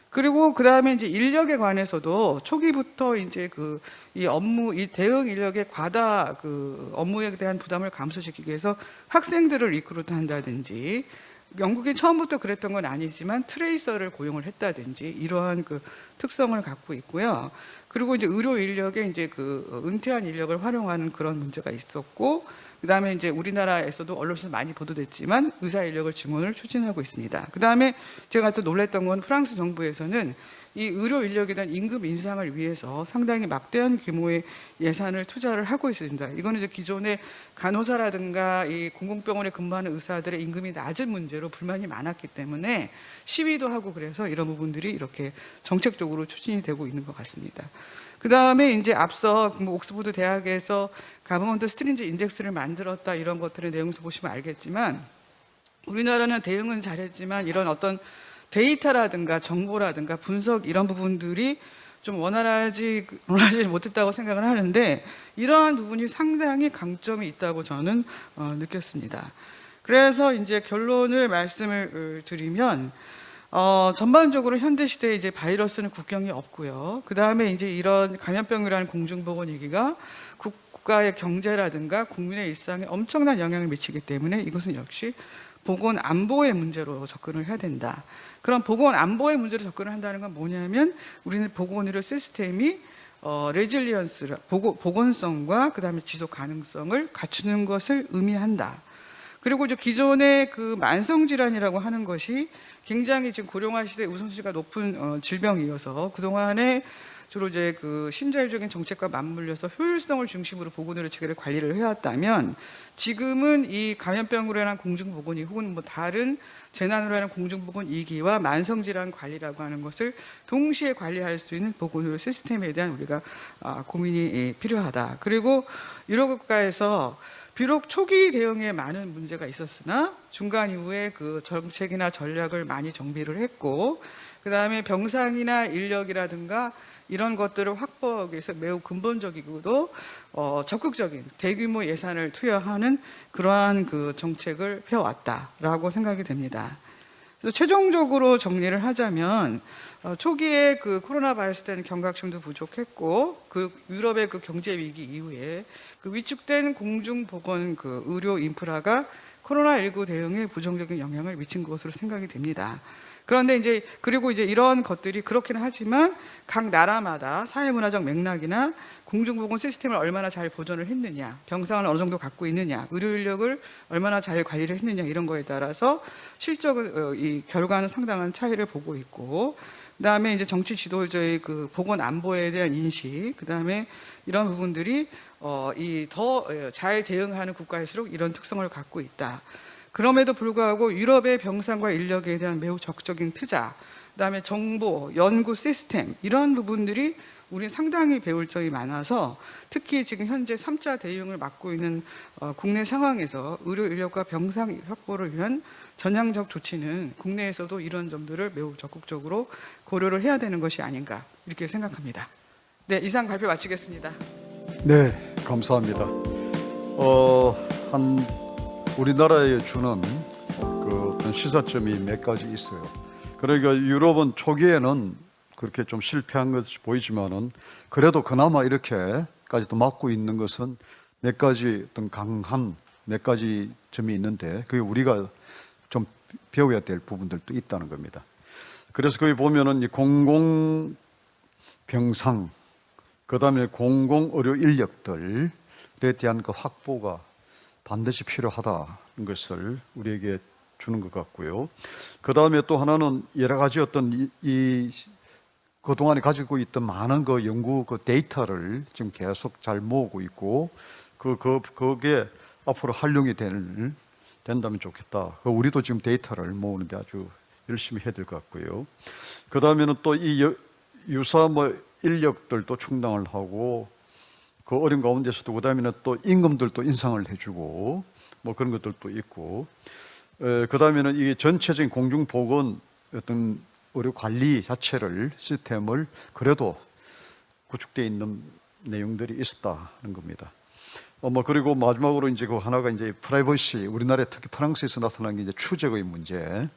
그리고 그 다음에 이제 인력에 관해서도 초기부터 이제 이 업무, 이 대응 인력의 과다 업무에 대한 부담을 감소시키기 위해서 학생들을 리크루트 한다든지, 영국이 처음부터 그랬던 건 아니지만 트레이서를 고용을 했다든지 이러한 특성을 갖고 있고요. 그리고 이제 의료 인력에 이제 은퇴한 인력을 활용하는 그런 문제가 있었고, 그 다음에 이제 우리나라에서도 언론에서 많이 보도됐지만 의사 인력을 증원을 추진하고 있습니다. 그 다음에 제가 또 놀랐던 건 프랑스 정부에서는 이 의료 인력에 대한 임금 인상을 위해서 상당히 막대한 규모의 예산을 투자를 하고 있습니다. 이거는 이제 기존의 간호사라든가 이 공공병원에 근무하는 의사들의 임금이 낮은 문제로 불만이 많았기 때문에 시위도 하고 그래서 이런 부분들이 이렇게 정책적으로 추진이 되고 있는 것 같습니다. 그 다음에 이제 앞서 옥스퍼드 대학에서 가버먼트 스트린지 인덱스를 만들었다 이런 것들의 내용에서 보시면 알겠지만, 우리나라는 대응은 잘했지만 이런 어떤 데이터라든가 정보라든가 분석 이런 부분들이 좀 원활하지 못했다고 생각을 하는데, 이러한 부분이 상당히 강점이 있다고 저는 느꼈습니다. 그래서 이제 결론을 말씀을 드리면, 전반적으로 현대 시대에 이제 바이러스는 국경이 없고요. 그 다음에 이제 이런 감염병이라는 공중보건 위기가 국가의 경제라든가 국민의 일상에 엄청난 영향을 미치기 때문에 이것은 역시 보건 안보의 문제로 접근을 해야 된다. 그런 보건 안보의 문제로 접근을 한다는 건 뭐냐면, 우리는 보건의료 시스템이 레질리언스, 보건성과 그 다음에 지속 가능성을 갖추는 것을 의미한다. 그리고 이제 기존의 만성질환이라고 하는 것이 굉장히 지금 고령화 시대에 우선순위가 높은 질병이어서 그동안에 주로 이제 신자유적인 정책과 맞물려서 효율성을 중심으로 보건의료 체계를 관리를 해왔다면, 지금은 이 감염병으로 인한 공중보건이 혹은 다른 재난으로 인한 공중보건 위기와 만성질환 관리라고 하는 것을 동시에 관리할 수 있는 보건의료 시스템에 대한 우리가 고민이 필요하다. 그리고 유럽 국가에서 비록 초기 대응에 많은 문제가 있었으나 중간 이후에 정책이나 전략을 많이 정비를 했고, 그 다음에 병상이나 인력이라든가 이런 것들을 확보하기 위해서 매우 근본적이고도 적극적인 대규모 예산을 투여하는 그러한 정책을 펴왔다라고 생각이 됩니다. 그래서 최종적으로 정리를 하자면, 초기에 코로나 바이러스 때는 경각심도 부족했고, 유럽의 경제 위기 이후에 위축된 공중보건 의료 인프라가 코로나19 대응에 부정적인 영향을 미친 것으로 생각이 됩니다. 그런데 이제 그리고 이제 이런 것들이 그렇기는 하지만 각 나라마다 사회문화적 맥락이나 공중보건 시스템을 얼마나 잘 보존을 했느냐, 병상을 어느 정도 갖고 있느냐, 의료 인력을 얼마나 잘 관리를 했느냐 이런 거에 따라서 실적은 이 결과는 상당한 차이를 보고 있고, 그다음에 이제 정치 지도자의 보건 안보에 대한 인식, 그다음에 이런 부분들이 이 더 잘 대응하는 국가일수록 이런 특성을 갖고 있다. 그럼에도 불구하고 유럽의 병상과 인력에 대한 매우 적극적인 투자, 그다음에 정보, 연구 시스템 이런 부분들이 우리 상당히 배울 점이 많아서, 특히 지금 현재 3차 대응을 맡고 있는 국내 상황에서 의료 인력과 병상 확보를 위한 전향적 조치는 국내에서도 이런 점들을 매우 적극적으로 고려를 해야 되는 것이 아닌가 이렇게 생각합니다. 네, 이상 발표 마치겠습니다. 네, 감사합니다. 우리나라에 주는 어떤 시사점이 몇 가지 있어요. 그러니까 유럽은 초기에는 그렇게 좀 실패한 것이 보이지만은 그래도 그나마 이렇게까지도 막고 있는 것은 몇 가지 어떤 강한 몇 가지 점이 있는데, 그게 우리가 좀 배워야 될 부분들도 있다는 겁니다. 그래서 거기 보면은 이 공공 병상, 그다음에 공공 의료 인력들에 대한 확보가 반드시 필요하다는 것을 우리에게 주는 것 같고요. 그 다음에 또 하나는 여러 가지 어떤 그동안에 가지고 있던 많은 연구 데이터를 지금 계속 잘 모으고 있고, 그게 앞으로 활용이 된다면 좋겠다. 우리도 지금 데이터를 모으는데 아주 열심히 해야 될 것 같고요. 그 다음에는 또 이 유사 인력들도 충당을 하고 그 어려운 가운데서도 그다음에는 또 임금들도 인상을 해주고 뭐 그런 것들도 있고 그다음에는 이 전체적인 공중보건 어떤 의료 관리 자체를 시스템을 그래도 구축되어 있는 내용들이 있었다는 겁니다. 뭐 그리고 마지막으로 이제 그 하나가 이제 프라이버시, 우리나라에 특히 프랑스에서 나타난 게 이제 추적의 문제,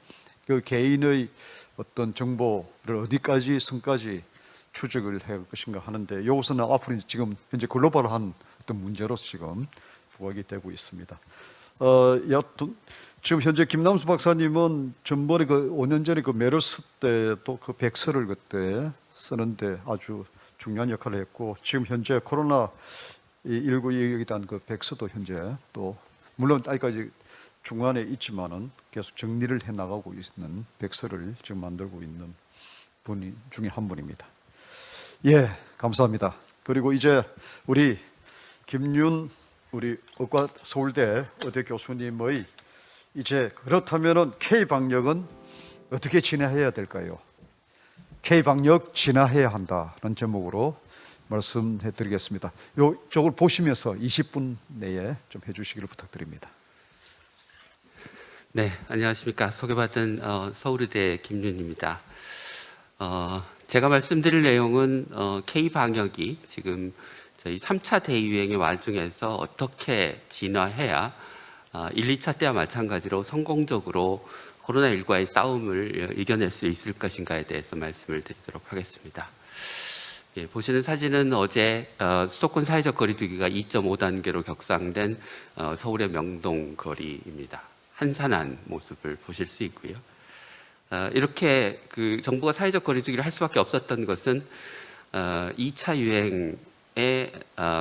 그 개인의 어떤 정보를 어디까지 선까지 추적을 할 것인가 하는데 이것은 앞으로 지금 현재 글로벌한 어떤 문제로서 지금 부각이 되고 있습니다. 여튼 지금 현재 김남수 박사님은 전번에 그 5년 전에 그 메르스 때 또 그 백서를 그때 쓰는데 아주 중요한 역할을 했고 지금 현재 코로나 19에 대한 그 백서도 현재 또 물론 아직까지 중간에 있지만은 계속 정리를 해 나가고 있는 백서를 지금 만들고 있는 분 중에 한 분입니다. 예, 감사합니다. 그리고 이제 우리 김윤 우리 의과 서울대 의대 교수님의 이제 그렇다면은 K 방역은 어떻게 진행해야 될까요? K 방역 진화해야 한다는 제목으로 말씀해 드리겠습니다. 이쪽을 보시면서 20분 내에 좀 해주시기를 부탁드립니다. 네, 안녕하십니까. 소개받은 서울의대 김윤입니다. 제가 말씀드릴 내용은 K-방역이 지금 저희 3차 대유행의 와중에서 어떻게 진화해야 1, 2차 때와 마찬가지로 성공적으로 코로나19와의 싸움을 이겨낼 수 있을 것인가에 대해서 말씀을 드리도록 하겠습니다. 예, 보시는 사진은 어제 수도권 사회적 거리두기가 2.5단계로 격상된 서울의 명동 거리입니다. 한산한 모습을 보실 수 있고요. 이렇게 그 정부가 사회적 거리두기를 할 수밖에 없었던 것은 2차 유행의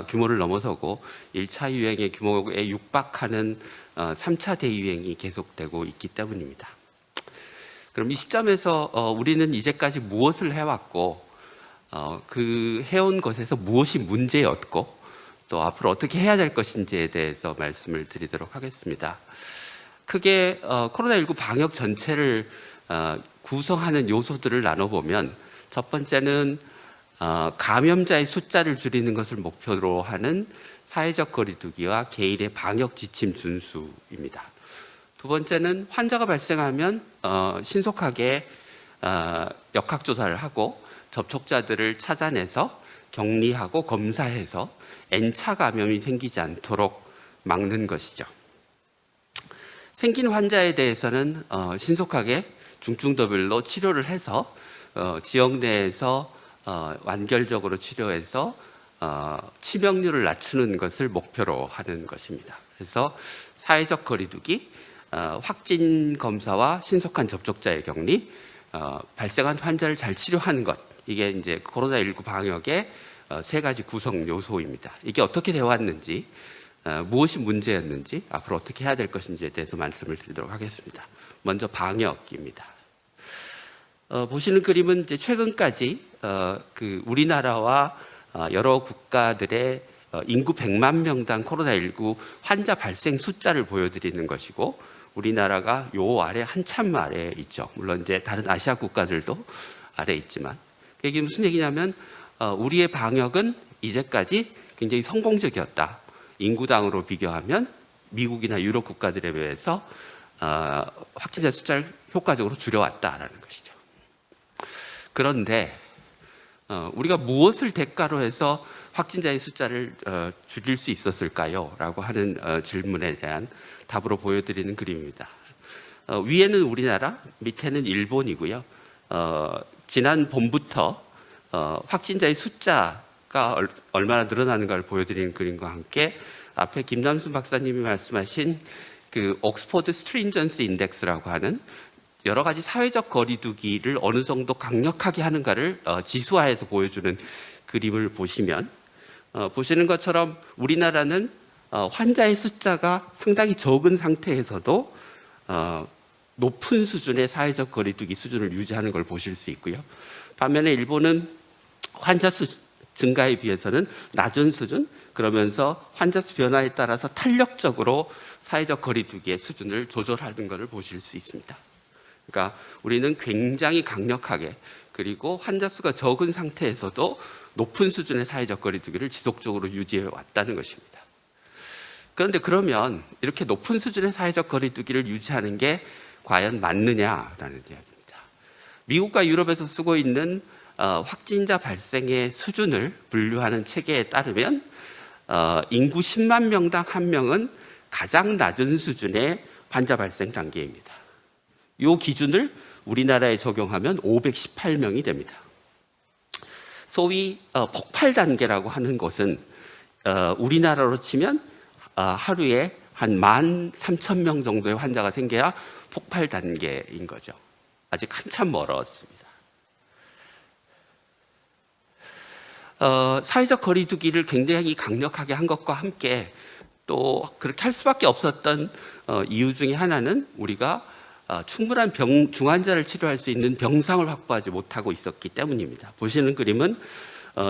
규모를 넘어서고 1차 유행의 규모에 육박하는 3차 대유행이 계속되고 있기 때문입니다. 그럼 이 시점에서 우리는 이제까지 무엇을 해왔고 그 해온 것에서 무엇이 문제였고 또 앞으로 어떻게 해야 될 것인지에 대해서 말씀을 드리도록 하겠습니다. 크게 코로나19 방역 전체를 구성하는 요소들을 나눠보면 첫 번째는 감염자의 숫자를 줄이는 것을 목표로 하는 사회적 거리두기와 개인의 방역 지침 준수입니다. 두 번째는 환자가 발생하면 신속하게 역학조사를 하고 접촉자들을 찾아내서 격리하고 검사해서 N차 감염이 생기지 않도록 막는 것이죠. 생긴 환자에 대해서는 신속하게 중증도별로 치료를 해서 지역 내에서 완결적으로 치료해서 치명률을 낮추는 것을 목표로 하는 것입니다. 그래서 사회적 거리두기, 확진 검사와 신속한 접촉자의 격리, 발생한 환자를 잘 치료하는 것, 이게 이제 코로나19 방역의 세 가지 구성 요소입니다. 이게 어떻게 되어 왔는지, 무엇이 문제였는지, 앞으로 어떻게 해야 될 것인지에 대해서 말씀을 드리도록 하겠습니다. 먼저 방역입니다. 보시는 그림은 이제 최근까지 그 우리나라와 여러 국가들의 인구 100만 명당 코로나19 환자 발생 숫자를 보여드리는 것이고, 우리나라가 요 아래 한참 아래에 있죠. 물론 이제 다른 아시아 국가들도 아래에 있지만, 이게 무슨 얘기냐면 우리의 방역은 이제까지 굉장히 성공적이었다. 인구당으로 비교하면 미국이나 유럽 국가들에 비해서 확진자 숫자를 효과적으로 줄여왔다라는 것이죠. 그런데 우리가 무엇을 대가로 해서 확진자의 숫자를 줄일 수 있었을까요? 라고 하는 질문에 대한 답으로 보여드리는 그림입니다. 위에는 우리나라, 밑에는 일본이고요. 지난 봄부터 확진자의 숫자가 얼마나 늘어나는가를 보여드리는 그림과 함께 앞에 김남순 박사님이 말씀하신 그 옥스퍼드 스트린전스 인덱스라고 하는 여러 가지 사회적 거리두기를 어느 정도 강력하게 하는가를 지수화해서 보여주는 그림을 보시면 보시는 것처럼 우리나라는 환자의 숫자가 상당히 적은 상태에서도 높은 수준의 사회적 거리두기 수준을 유지하는 걸 보실 수 있고요. 반면에 일본은 환자 수 증가에 비해서는 낮은 수준, 그러면서 환자 수 변화에 따라서 탄력적으로 사회적 거리두기의 수준을 조절하는 것을 보실 수 있습니다. 그러니까 우리는 굉장히 강력하게 그리고 환자 수가 적은 상태에서도 높은 수준의 사회적 거리두기를 지속적으로 유지해 왔다는 것입니다. 그런데 그러면 이렇게 높은 수준의 사회적 거리두기를 유지하는 게 과연 맞느냐라는 이야기입니다. 미국과 유럽에서 쓰고 있는 확진자 발생의 수준을 분류하는 체계에 따르면 인구 10만 명당 1명은 가장 낮은 수준의 환자 발생 단계입니다. 이 기준을 우리나라에 적용하면 518명이 됩니다. 소위 폭발 단계라고 하는 것은 우리나라로 치면 하루에 한 13,000명 정도의 환자가 생겨야 폭발 단계인 거죠. 아직 한참 멀었습니다. 사회적 거리두기를 굉장히 강력하게 한 것과 함께 또 그렇게 할 수밖에 없었던 이유 중에 하나는 우리가 충분한 중환자를 치료할 수 있는 병상을 확보하지 못하고 있었기 때문입니다. 보시는 그림은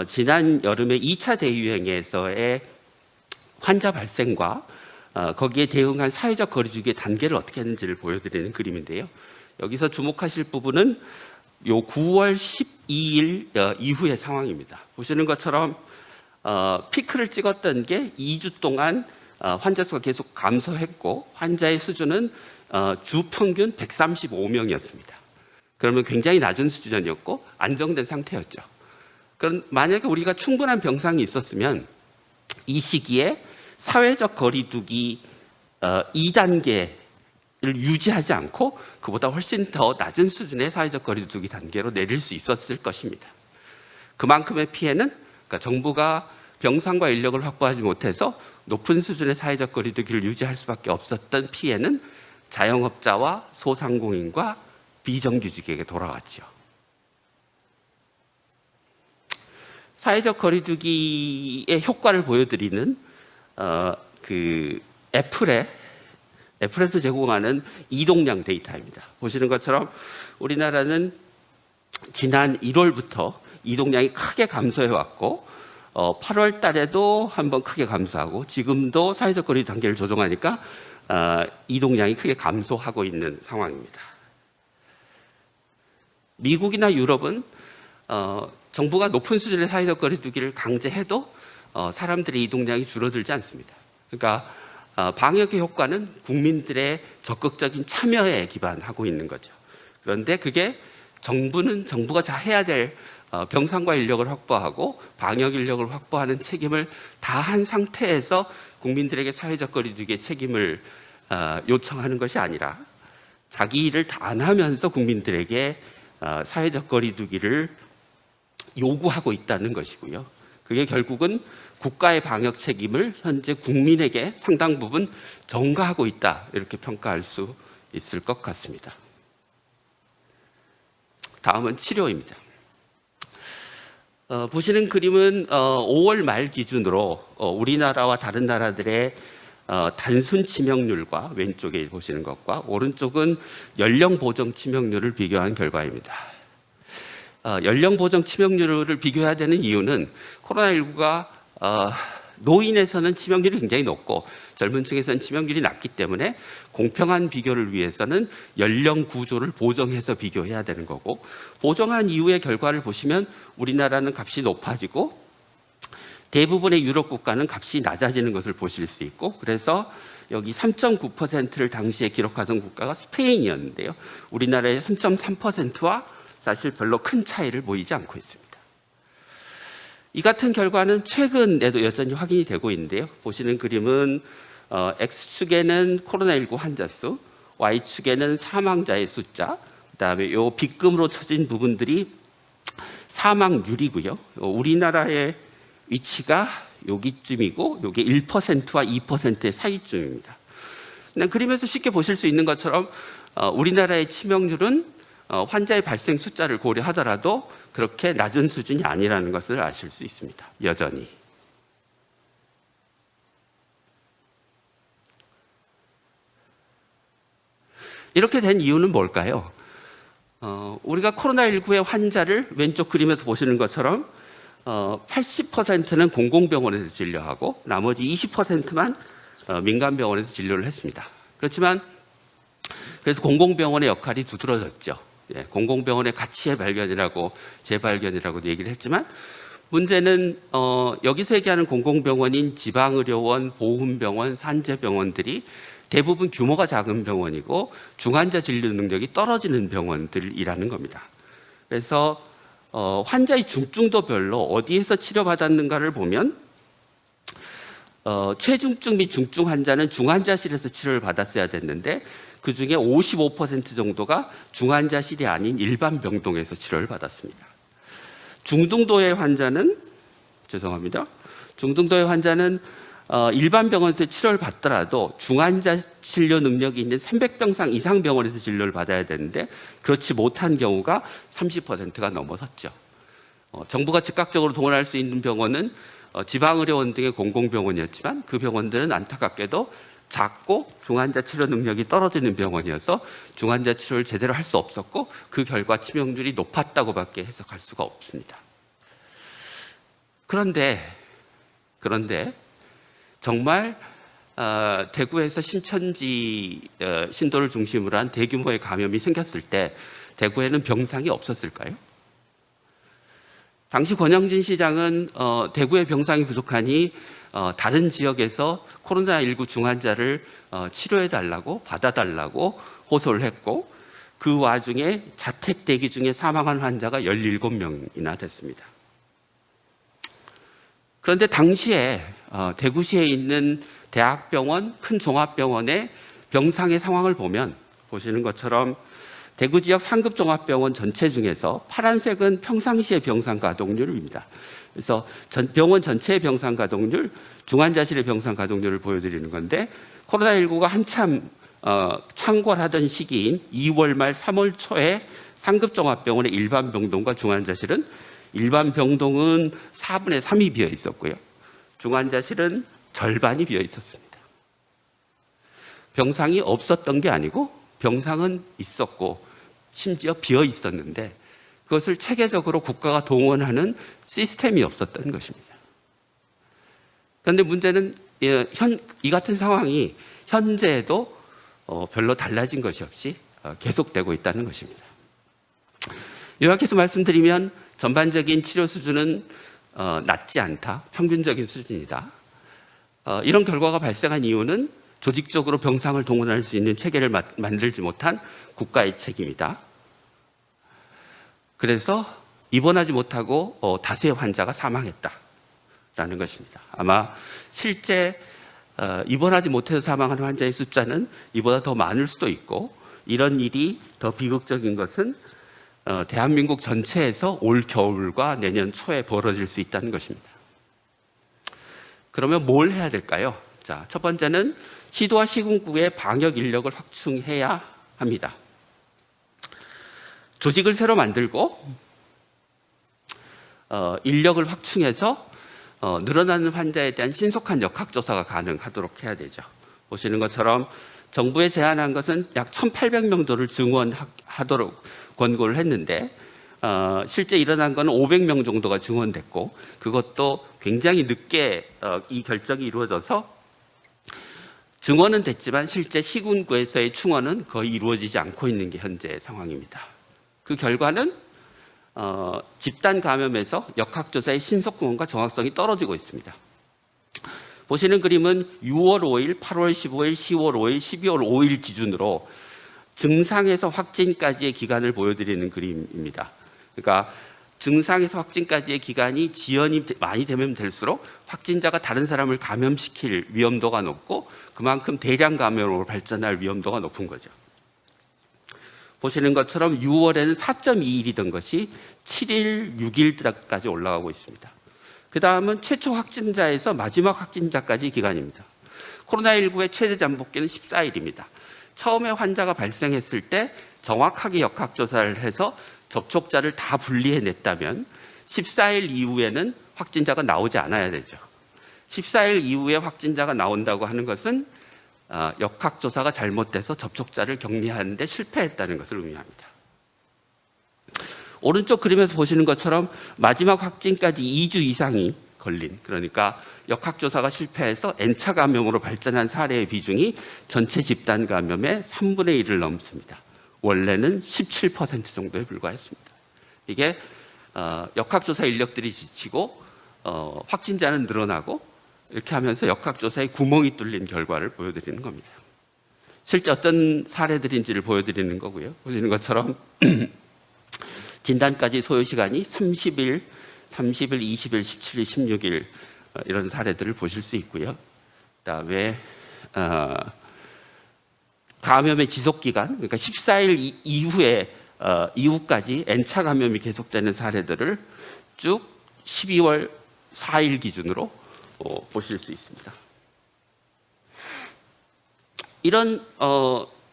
지난 여름에 2차 대유행에서의 환자 발생과 거기에 대응한 사회적 거리두기의 단계를 어떻게 했는지를 보여드리는 그림인데요. 여기서 주목하실 부분은 요 9월 12일 이후의 상황입니다. 보시는 것처럼 피크를 찍었던 게 2주 동안 환자 수가 계속 감소했고 환자의 수준은 주 평균 135명이었습니다. 그러면 굉장히 낮은 수준이었고 안정된 상태였죠. 그럼 만약에 우리가 충분한 병상이 있었으면 이 시기에 사회적 거리두기 2단계를 유지하지 않고 그보다 훨씬 더 낮은 수준의 사회적 거리두기 단계로 내릴 수 있었을 것입니다. 그만큼의 피해는 그러니까 정부가 병상과 인력을 확보하지 못해서 높은 수준의 사회적 거리두기를 유지할 수밖에 없었던 피해는 자영업자와 소상공인과 비정규직에게 돌아갔죠. 사회적 거리두기의 효과를 보여드리는 애플에서 제공하는 이동량 데이터입니다. 보시는 것처럼 우리나라는 지난 1월부터 이동량이 크게 감소해 왔고 8월 달에도 한번 크게 감소하고 지금도 사회적 거리 단계를 조정하니까 이동량이 크게 감소하고 있는 상황입니다. 미국이나 유럽은 정부가 높은 수준의 사회적 거리두기를 강제해도 사람들의 이동량이 줄어들지 않습니다. 그러니까 방역의 효과는 국민들의 적극적인 참여에 기반하고 있는 거죠. 그런데 그게 정부가 잘 해야 될 병상과 인력을 확보하고 방역 인력을 확보하는 책임을 다한 상태에서 국민들에게 사회적 거리두기의 책임을 요청하는 것이 아니라 자기 일을 다 안 하면서 국민들에게 사회적 거리두기를 요구하고 있다는 것이고요. 그게 결국은 국가의 방역 책임을 현재 국민에게 상당 부분 전가하고 있다 이렇게 평가할 수 있을 것 같습니다. 다음은 치료입니다. 보시는 그림은 5월 말 기준으로 우리나라와 다른 나라들의 단순 치명률과 왼쪽에 보시는 것과 오른쪽은 연령 보정 치명률을 비교한 결과입니다. 연령 보정 치명률을 비교해야 되는 이유는 코로나19가 노인에서는 치명률이 굉장히 높고 젊은 층에서는 치명률이 낮기 때문에 공평한 비교를 위해서는 연령 구조를 보정해서 비교해야 되는 거고 보정한 이후의 결과를 보시면 우리나라는 값이 높아지고 대부분의 유럽 국가는 값이 낮아지는 것을 보실 수 있고 그래서 여기 3.9%를 당시에 기록하던 국가가 스페인이었는데요. 우리나라의 3.3%와 사실 별로 큰 차이를 보이지 않고 있습니다. 이 같은 결과는 최근에도 여전히 확인이 되고 있는데요. 보시는 그림은 X축에는 코로나19 환자 수, Y축에는 사망자의 숫자, 그다음에 이 빗금으로 쳐진 부분들이 사망률이고요. 우리나라의 위치가 여기쯤이고 이게 1%와 2%의 사이쯤입니다. 그냥 그림에서 쉽게 보실 수 있는 것처럼 우리나라의 치명률은 환자의 발생 숫자를 고려하더라도 그렇게 낮은 수준이 아니라는 것을 아실 수 있습니다. 여전히. 이렇게 된 이유는 뭘까요? 우리가 코로나19의 환자를 왼쪽 그림에서 보시는 것처럼 80%는 공공병원에서 진료하고 나머지 20%만 민간병원에서 진료를 했습니다. 그렇지만 그래서 공공병원의 역할이 두드러졌죠. 공공병원의 가치의 발견이라고 재발견이라고도 얘기를 했지만 문제는 여기서 얘기하는 공공병원인 지방의료원, 보훈병원, 산재병원들이 대부분 규모가 작은 병원이고 중환자 진료 능력이 떨어지는 병원들이라는 겁니다. 그래서 환자의 중증도별로 어디에서 치료받았는가를 보면 최중증 및 중증 환자는 중환자실에서 치료를 받았어야 됐는데 그중에 55% 정도가 중환자실이 아닌 일반 병동에서 치료를 받았습니다. 중등도의 환자는 일반 병원에서 치료를 받더라도 중환자 진료 능력이 있는 300병상 이상 병원에서 진료를 받아야 되는데 그렇지 못한 경우가 30%가 넘어섰죠. 정부가 즉각적으로 동원할 수 있는 병원은 지방의료원 등의 공공병원이었지만 그 병원들은 안타깝게도 작고 중환자 치료 능력이 떨어지는 병원이어서 중환자 치료를 제대로 할 수 없었고 그 결과 치명률이 높았다고밖에 해석할 수가 없습니다. 그런데 정말 대구에서 신천지 신도를 중심으로 한 대규모의 감염이 생겼을 때 대구에는 병상이 없었을까요? 당시 권영진 시장은 대구의 병상이 부족하니 다른 지역에서 코로나19 중환자를 치료해달라고 받아달라고 호소를 했고 그 와중에 자택 대기 중에 사망한 환자가 17명이나 됐습니다. 그런데 당시에 대구시에 있는 대학병원, 큰 종합병원의 병상의 상황을 보면 보시는 것처럼 대구 지역 상급 종합병원 전체 중에서 파란색은 평상시의 병상 가동률입니다. 그래서 병원 전체의 병상 가동률, 중환자실의 병상 가동률을 보여드리는 건데 코로나19가 한참 창궐하던 시기인 2월 말 3월 초에 상급 종합병원의 일반 병동과 중환자실은 일반 병동은 4분의 3이 비어 있었고요. 중환자실은 절반이 비어 있었습니다. 병상이 없었던 게 아니고 병상은 있었고 심지어 비어 있었는데 그것을 체계적으로 국가가 동원하는 시스템이 없었던 것입니다. 그런데 문제는 이 같은 상황이 현재에도 별로 달라진 것이 없이 계속되고 있다는 것입니다. 요약해서 말씀드리면 전반적인 치료 수준은 낮지 않다, 평균적인 수준이다. 이런 결과가 발생한 이유는 조직적으로 병상을 동원할 수 있는 체계를 만들지 못한 국가의 책임이다. 그래서 입원하지 못하고 다수의 환자가 사망했다라는 것입니다. 아마 실제 입원하지 못해서 사망하는 환자의 숫자는 이보다 더 많을 수도 있고 이런 일이 더 비극적인 것은 대한민국 전체에서 올 겨울과 내년 초에 벌어질 수 있다는 것입니다. 그러면 뭘 해야 될까요? 자, 첫 번째는 시도와 시군구의 방역 인력을 확충해야 합니다. 조직을 새로 만들고 인력을 확충해서 늘어나는 환자에 대한 신속한 역학조사가 가능하도록 해야 되죠. 보시는 것처럼 정부에 제안한 것은 약 1,800명도를 증원하도록 권고를 했는데 실제 일어난 것은 500명 정도가 증원됐고 그것도 굉장히 늦게 이 결정이 이루어져서 증원은 됐지만 실제 시군구에서의 충원은 거의 이루어지지 않고 있는 게 현재 상황입니다. 그 결과는 집단 감염에서 역학조사의 신속성과 정확성이 떨어지고 있습니다. 보시는 그림은 6월 5일, 8월 15일, 10월 5일, 12월 5일 기준으로 증상에서 확진까지의 기간을 보여드리는 그림입니다. 그러니까 증상에서 확진까지의 기간이 지연이 많이 되면 될수록 확진자가 다른 사람을 감염시킬 위험도가 높고 그만큼 대량 감염으로 발전할 위험도가 높은 거죠. 보시는 것처럼 6월에는 4.2일이던 것이 7일, 6일까지 올라가고 있습니다. 그 다음은 최초 확진자에서 마지막 확진자까지 기간입니다. 코로나19의 최대 잠복기는 14일입니다. 처음에 환자가 발생했을 때 정확하게 역학조사를 해서 접촉자를 다 분리해냈다면 14일 이후에는 확진자가 나오지 않아야 되죠. 14일 이후에 확진자가 나온다고 하는 것은 역학조사가 잘못돼서 접촉자를 격리하는 데 실패했다는 것을 의미합니다. 오른쪽 그림에서 보시는 것처럼 마지막 확진까지 2주 이상이 걸린, 그러니까 역학조사가 실패해서 N차 감염으로 발전한 사례의 비중이 전체 집단 감염의 3분의 1을 넘습니다. 원래는 17% 정도에 불과했습니다. 이게 역학조사 인력들이 지치고 확진자는 늘어나고 이렇게 하면서 역학조사에 구멍이 뚫린 결과를 보여드리는 겁니다. 실제 어떤 사례들인지를 보여드리는 거고요. 보시는 것처럼 진단까지 소요 시간이 30일, 20일, 17일, 16일 이런 사례들을 보실 수 있고요. 그다음에 감염의 지속 기간, 그러니까 14일 이후까지 N차 감염이 계속되는 사례들을 쭉 12월 4일 기준으로 보실 수 있습니다. 이런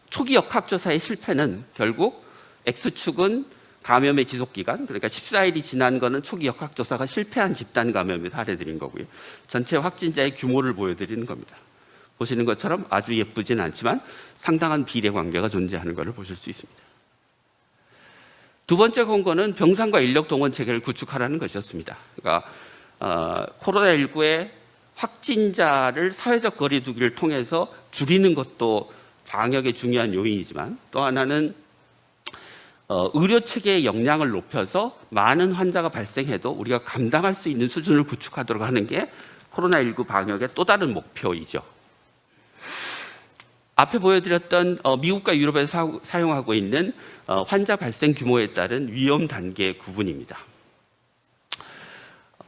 초기 역학조사의 실패는 결국 X축은 감염의 지속 기간, 그러니까 14일이 지난 거는 초기 역학조사가 실패한 집단 감염의 사례들인 거고요. 전체 확진자의 규모를 보여드리는 겁니다. 보시는 것처럼 아주 예쁘진 않지만 상당한 비례 관계가 존재하는 것을 보실 수 있습니다. 두 번째 권고는 병상과 인력 동원 체계를 구축하라는 것이었습니다. 그러니까 코로나19의 확진자를 사회적 거리 두기를 통해서 줄이는 것도 방역의 중요한 요인이지만 또 하나는 의료 체계의 역량을 높여서 많은 환자가 발생해도 우리가 감당할 수 있는 수준을 구축하도록 하는 게 코로나19 방역의 또 다른 목표이죠. 앞에 보여드렸던 미국과 유럽에서 사용하고 있는 환자 발생 규모에 따른 위험 단계 구분입니다.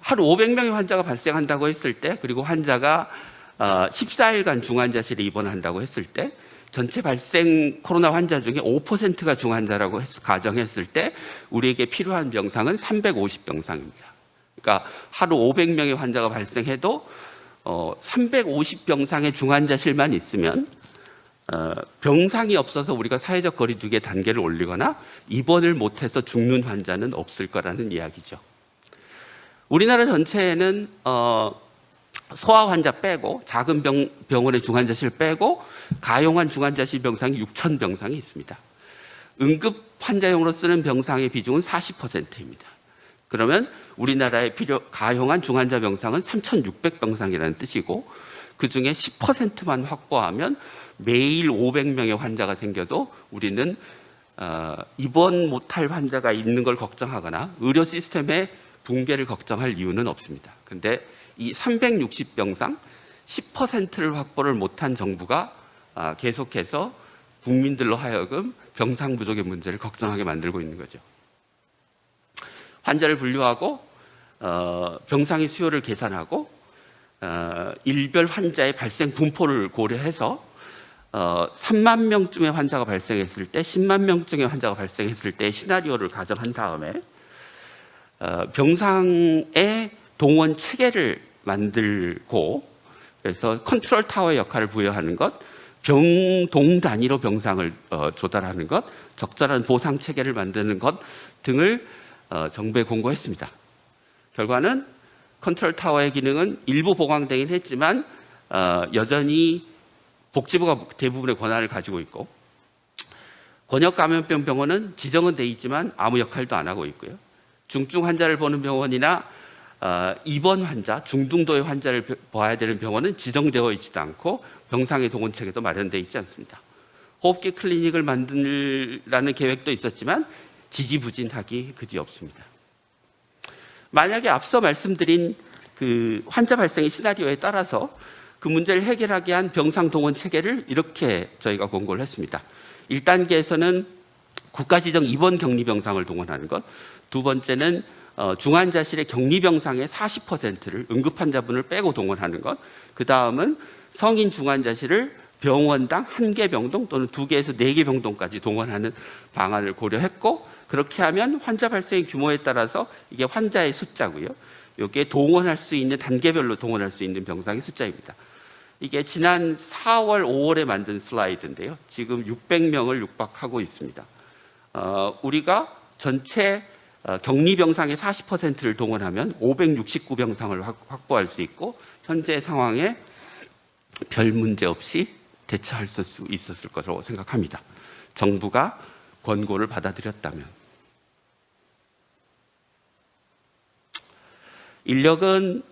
하루 500명의 환자가 발생한다고 했을 때, 그리고 환자가 14일간 중환자실에 입원한다고 했을 때, 전체 발생 코로나 환자 중에 5%가 중환자라고 가정했을 때 우리에게 필요한 병상은 350병상입니다. 그러니까 하루 500명의 환자가 발생해도 350병상의 중환자실만 있으면 병상이 없어서 우리가 사회적 거리 두기 단계를 올리거나 입원을 못해서 죽는 환자는 없을 거라는 이야기죠. 우리나라 전체에는 소아 환자 빼고 작은 병원의 중환자실 빼고 가용한 중환자실 병상이 6,000병상이 있습니다. 응급 환자용으로 쓰는 병상의 비중은 40%입니다. 그러면 우리나라의 가용한 중환자 병상은 3,600병상이라는 뜻이고 그중에 10%만 확보하면 매일 500명의 환자가 생겨도 우리는 입원 못할 환자가 있는 걸 걱정하거나 의료 시스템의 붕괴를 걱정할 이유는 없습니다. 그런데 이 360병상 10%를 확보를 못한 정부가 계속해서 국민들로 하여금 병상 부족의 문제를 걱정하게 만들고 있는 거죠. 환자를 분류하고 병상의 수요를 계산하고 일별 환자의 발생 분포를 고려해서 3만 명쯤의 환자가 발생했을 때 10만 명쯤의 환자가 발생했을 때 시나리오를 가정한 다음에 병상의 동원 체계를 만들고 그래서 컨트롤 타워의 역할을 부여하는 것, 병동 단위로 병상을 조달하는 것, 적절한 보상 체계를 만드는 것 등을 정부에 공고했습니다. 결과는 컨트롤 타워의 기능은 일부 보강되긴 했지만 여전히 복지부가 대부분의 권한을 가지고 있고 권역 감염병 병원은 지정은 돼 있지만 아무 역할도 안 하고 있고요. 중증 환자를 보는 병원이나 입원 환자, 중등도의 환자를 봐야 되는 병원은 지정되어 있지도 않고 병상의 동원 체계도 마련되어 있지 않습니다. 호흡기 클리닉을 만들라는 계획도 있었지만 지지부진하기 그지없습니다. 만약에 앞서 말씀드린 그 환자 발생의 시나리오에 따라서 그 문제를 해결하게 한 병상 동원 체계를 이렇게 저희가 공고를 했습니다. 1단계에서는 국가 지정 입원 격리 병상을 동원하는 것, 두 번째는 중환자실의 격리 병상의 40%를 응급 환자분을 빼고 동원하는 것, 그 다음은 성인 중환자실을 병원당 1개 병동 또는 2개에서 4개 병동까지 동원하는 방안을 고려했고, 그렇게 하면 환자 발생의 규모에 따라서 이게 환자의 숫자고요. 이게 동원할 수 있는 단계별로 동원할 수 있는 병상의 숫자입니다. 이게 지난 4월, 5월에 만든 슬라이드인데요. 지금 600명을 육박하고 있습니다. 우리가 전체 격리 병상의 40%를 동원하면 569병상을 확보할 수 있고 현재 상황에 별 문제 없이 대처할 수 있었을 것으로 생각합니다. 정부가 권고를 받아들였다면. 인력은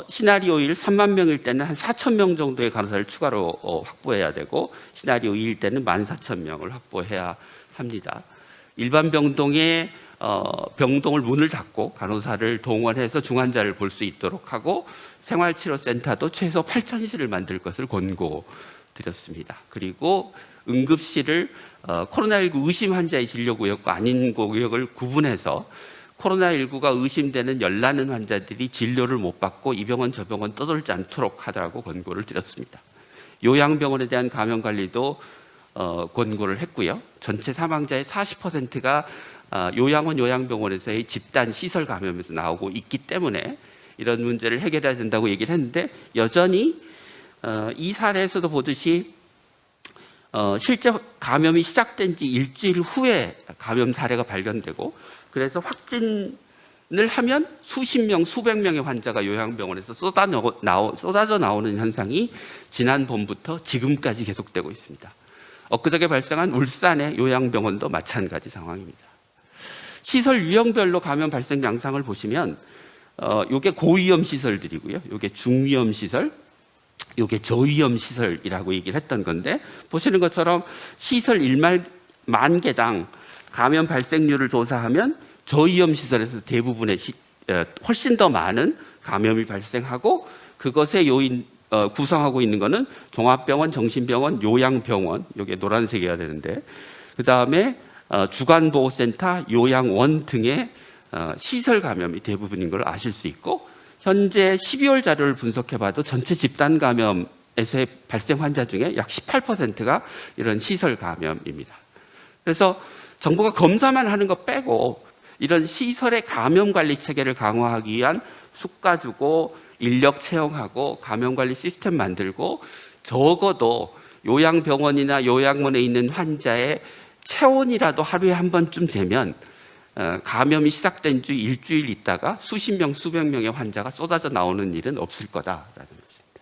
시나리오 1 3만 명일 때는 한 4천 명 정도의 간호사를 추가로 확보해야 되고 시나리오 2일 때는 14,000명을 확보해야 합니다. 일반 병동에 병동을 문을 닫고 간호사를 동원해서 중환자를 볼 수 있도록 하고 생활치료센터도 최소 8,000실을 만들 것을 권고드렸습니다. 그리고 응급실을 코로나19 의심 환자의 진료구역과 아닌 구역을 구분해서 코로나19가 의심되는 열나는 환자들이 진료를 못 받고 이 병원 저 병원 떠돌지 않도록 하라고 권고를 드렸습니다. 요양병원에 대한 감염 관리도 권고를 했고요. 전체 사망자의 40%가 요양원, 요양병원에서의 집단 시설 감염에서 나오고 있기 때문에 이런 문제를 해결해야 된다고 얘기를 했는데 여전히 이 사례에서도 보듯이 실제 감염이 시작된 지 일주일 후에 감염 사례가 발견되고 그래서 확진을 하면 수십 명, 수백 명의 환자가 요양병원에서 쏟아져 나오는 현상이 지난 봄부터 지금까지 계속되고 있습니다. 엊그저께 발생한 울산의 요양병원도 마찬가지 상황입니다. 시설 유형별로 감염 발생 양상을 보시면 이게 고위험 시설들이고요. 이게 중위험 시설, 이게 저위험 시설이라고 얘기를 했던 건데 보시는 것처럼 시설 1만 개당 감염 발생률을 조사하면 저위험 시설에서 대부분의 훨씬 더 많은 감염이 발생하고 그것의 요인 구성하고 있는 것은 종합병원, 정신병원, 요양병원, 이게 노란색이어야 되는데 그 다음에 주간보호센터, 요양원 등의 시설 감염이 대부분인 걸 아실 수 있고 현재 12월 자료를 분석해봐도 전체 집단 감염에서의 발생 환자 중에 약 18%가 이런 시설 감염입니다. 그래서 정부가 검사만 하는 거 빼고 이런 시설의 감염 관리 체계를 강화하기 위한 숙가 주고 인력 채용하고 감염 관리 시스템 만들고 적어도 요양병원이나 요양원에 있는 환자의 체온이라도 하루에 한 번쯤 재면 감염이 시작된 지 일주일 있다가 수십 명, 수백 명의 환자가 쏟아져 나오는 일은 없을 거다라는 것입니다.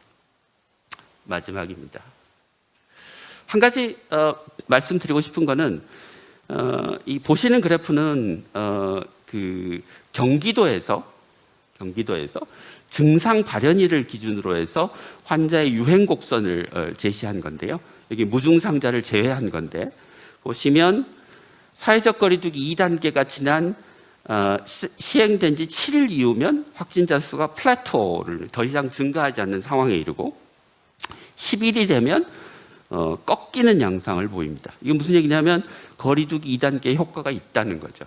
마지막입니다. 한 가지 말씀드리고 싶은 거는 이 보시는 그래프는 그 경기도에서 증상 발현일을 기준으로 해서 환자의 유행 곡선을 제시한 건데요. 여기 무증상자를 제외한 건데 보시면 사회적 거리두기 2단계가 지난 시행된 지 7일 이후면 확진자 수가 플래토를 더 이상 증가하지 않는 상황에 이르고 10일이 되면 꺾이는 양상을 보입니다. 이게 무슨 얘기냐면 거리두기 2단계의 효과가 있다는 거죠.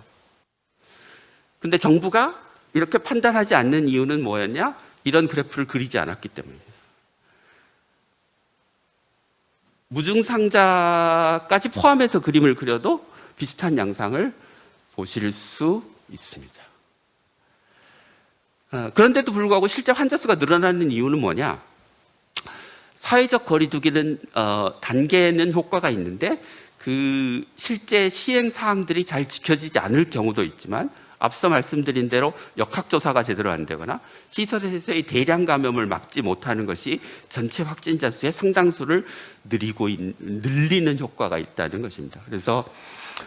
근데 정부가 이렇게 판단하지 않는 이유는 뭐였냐? 이런 그래프를 그리지 않았기 때문입니다. 무증상자까지 포함해서 그림을 그려도 비슷한 양상을 보실 수 있습니다. 그런데도 불구하고 실제 환자 수가 늘어나는 이유는 뭐냐? 사회적 거리두기는 단계는 효과가 있는데 그 실제 시행 사항들이 잘 지켜지지 않을 경우도 있지만 앞서 말씀드린 대로 역학조사가 제대로 안 되거나 시설에서의 대량 감염을 막지 못하는 것이 전체 확진자 수의 상당수를 늘리는 효과가 있다는 것입니다. 그래서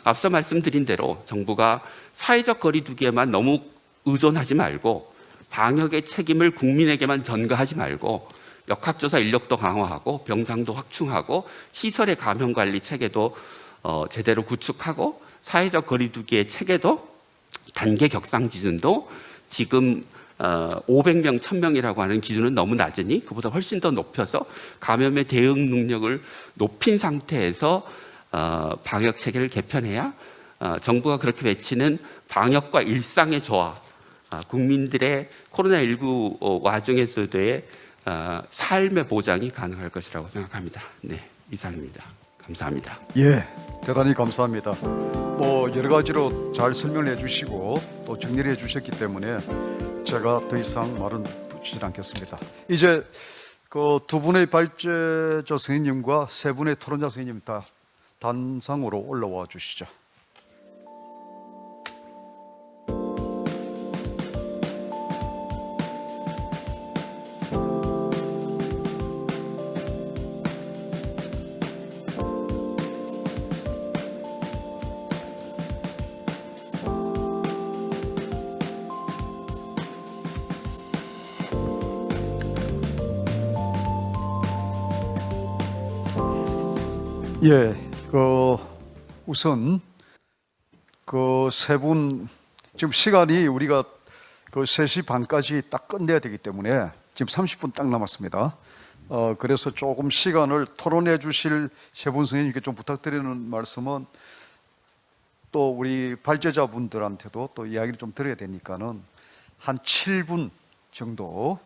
앞서 말씀드린 대로 정부가 사회적 거리두기에만 너무 의존하지 말고 방역의 책임을 국민에게만 전가하지 말고 역학조사 인력도 강화하고 병상도 확충하고 시설의 감염관리 체계도 제대로 구축하고 사회적 거리두기의 체계도 단계 격상 기준도 지금 500명, 1000명이라고 하는 기준은 너무 낮으니 그보다 훨씬 더 높여서 감염의 대응 능력을 높인 상태에서 방역 체계를 개편해야 정부가 그렇게 외치는 방역과 일상의 조화, 국민들의 코로나19 와중에서도의 삶의 보장이 가능할 것이라고 생각합니다. 네, 이상입니다. 감사합니다. 예, 대단히 감사합니다. 뭐 여러 가지로 잘 설명을 해주시고 또 정리를 해주셨기 때문에 제가 더 이상 말은 붙이지 않겠습니다. 이제 그 두 분의 발제자 선생님과 세 분의 토론자 선생님 다 단상으로 올라와 주시죠. 예, 우선 그 세 분 지금 시간이 우리가 그 3시 반까지 딱 끝내야 되기 때문에 지금 30분 딱 남았습니다. 그래서 조금 시간을 토론해 주실 세 분 선생님께 좀 부탁드리는 말씀은 또 우리 발제자분들한테도 또 이야기를 좀 드려야 되니까는 한 7분 정도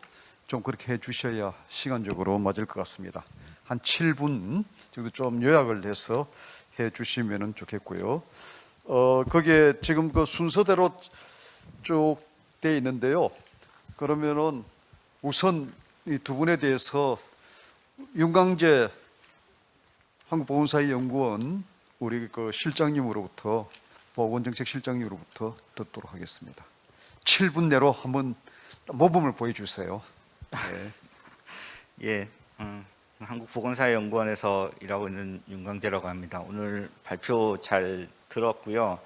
좀 그렇게 해 주셔야 시간적으로 맞을 것 같습니다. 한 7분 정도 좀 요약을 해서 해 주시면 좋겠고요. 거기에 지금 그 순서대로 쭉 돼 있는데요. 그러면은 우선 이 두 분에 대해서 윤강재 한국보건사회연구원 우리 그 실장님으로부터 보건정책실장님으로부터 듣도록 하겠습니다. 7분 내로 한번 모범을 보여주세요. 네. 예, 한국보건사회연구원에서 일하고 있는 윤강재라고 합니다. 오늘 발표 잘 들었고요.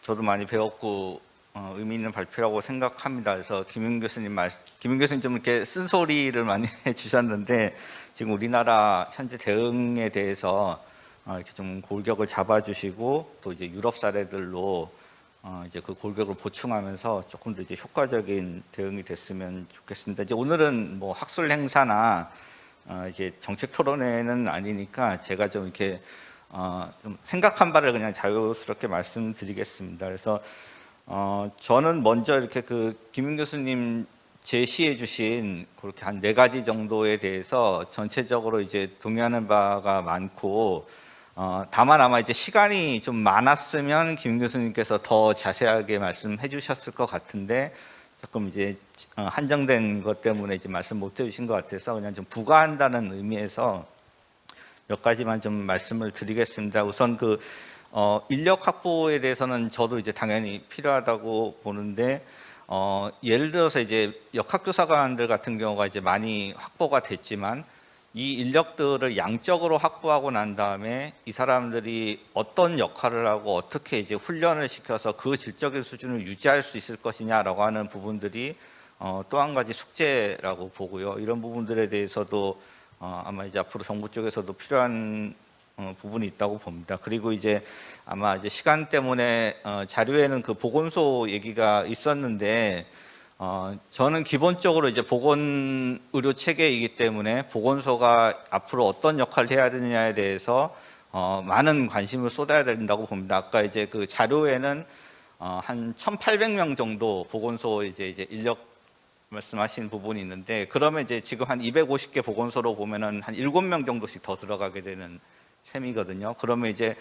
저도 많이 배웠고 의미 있는 발표라고 생각합니다. 그래서 김윤 교수님 좀 이렇게 쓴소리를 많이 해주셨는데 지금 우리나라 현재 대응에 대해서 이렇게 좀 골격을 잡아주시고 또 이제 유럽 사례들로 이제 그 골격을 보충하면서 조금 더 이제 효과적인 대응이 됐으면 좋겠습니다. 이제 오늘은 뭐 학술 행사나 이제 정책 토론회는 아니니까 제가 좀 이렇게 좀 생각한 바를 그냥 자유스럽게 말씀드리겠습니다. 그래서 저는 먼저 이렇게 그 김윤 교수님 제시해 주신 그렇게 한 4가지 정도에 대해서 전체적으로 이제 동의하는 바가 많고 다만 아마 이제 시간이 좀 많았으면 김 교수님께서 더 자세하게 말씀해 주셨을 것 같은데 조금 이제 한정된 것 때문에 이제 말씀 못 해주신 것 같아서 그냥 좀 부과한다는 의미에서 몇 가지만 좀 말씀을 드리겠습니다. 우선 그 인력 확보에 대해서는 저도 이제 당연히 필요하다고 보는데 예를 들어서 이제 역학조사관들 같은 경우가 이제 많이 확보가 됐지만 이 인력들을 양적으로 확보하고 난 다음에 이 사람들이 어떤 역할을 하고 어떻게 이제 훈련을 시켜서 그 질적인 수준을 유지할 수 있을 것이냐라고 하는 부분들이 또 한 가지 숙제라고 보고요. 이런 부분들에 대해서도 아마 이제 앞으로 정부 쪽에서도 필요한 부분이 있다고 봅니다. 그리고 이제 아마 이제 시간 때문에 자료에는 그 보건소 얘기가 있었는데 저는 기본적으로 이제 보건 의료 체계이기 때문에 보건소가 앞으로 어떤 역할을 해야 되느냐에 대해서 많은 관심을 쏟아야 된다고 봅니다. 아까 이제 그 자료에는 한 1,800명 정도 보건소 이제 인력 말씀하신 부분이 있는데 그러면 이제 지금 한 250개 보건소로 보면은 한 7명 정도씩 더 들어가게 되는 셈이거든요. 그러면 이제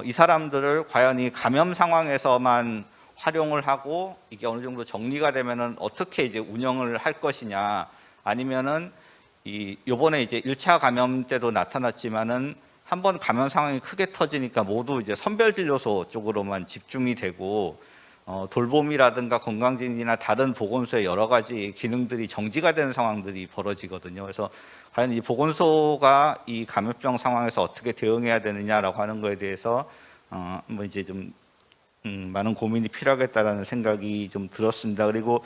이 사람들을 과연 이 감염 상황에서만 활용을 하고 이게 어느 정도 정리가 되면은 어떻게 이제 운영을 할 것이냐 아니면은 요번에 이제 1차 감염 때도 나타났지만은 한번 감염 상황이 크게 터지니까 모두 이제 선별진료소 쪽으로만 집중이 되고 돌봄이라든가 건강진이나 다른 보건소의 여러 가지 기능들이 정지가 되는 상황들이 벌어지거든요. 그래서 과연 이 보건소가 이 감염병 상황에서 어떻게 대응해야 되느냐라고 하는 거에 대해서 뭐 이제 좀 많은 고민이 필요하겠다라는 생각이 좀 들었습니다. 그리고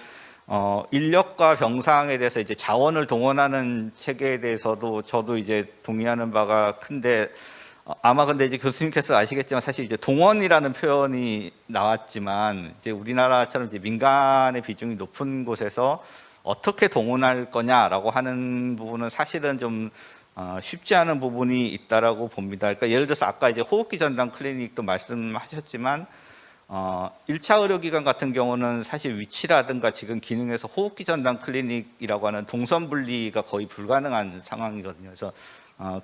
인력과 병상에 대해서 이제 자원을 동원하는 체계에 대해서도 저도 이제 동의하는 바가 큰데 아마 근데 이제 교수님께서 아시겠지만 사실 이제 동원이라는 표현이 나왔지만 이제 우리나라처럼 이제 민간의 비중이 높은 곳에서 어떻게 동원할 거냐라고 하는 부분은 사실은 좀 쉽지 않은 부분이 있다라고 봅니다. 그러니까 예를 들어서 아까 이제 호흡기 전담 클리닉도 말씀하셨지만 1차 의료기관 같은 경우는 사실 위치라든가 지금 기능에서 호흡기 전담 클리닉이라고 하는 동선 분리가 거의 불가능한 상황이거든요. 그래서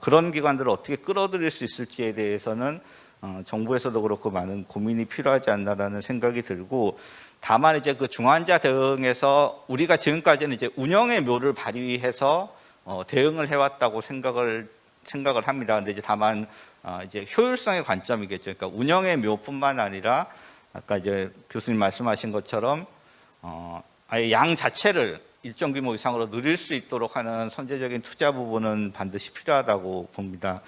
그런 기관들을 어떻게 끌어들일 수 있을지에 대해서는 정부에서도 그렇고 많은 고민이 필요하지 않나라는 생각이 들고 다만 이제 그 중환자 대응에서 우리가 지금까지는 이제 운영의 묘를 발휘해서 대응을 해왔다고 생각을 합니다. 근데 이제 다만 이제 효율성의 관점이겠죠. 그러니까 운영의 묘뿐만 아니라 아까 이제 교수님 말씀하신 것처럼 아예 양 자체를 일정 규모 이상으로 늘릴 수 있도록 하는 선제적인 투자 부분은 반드시 필요하다고 봅니다.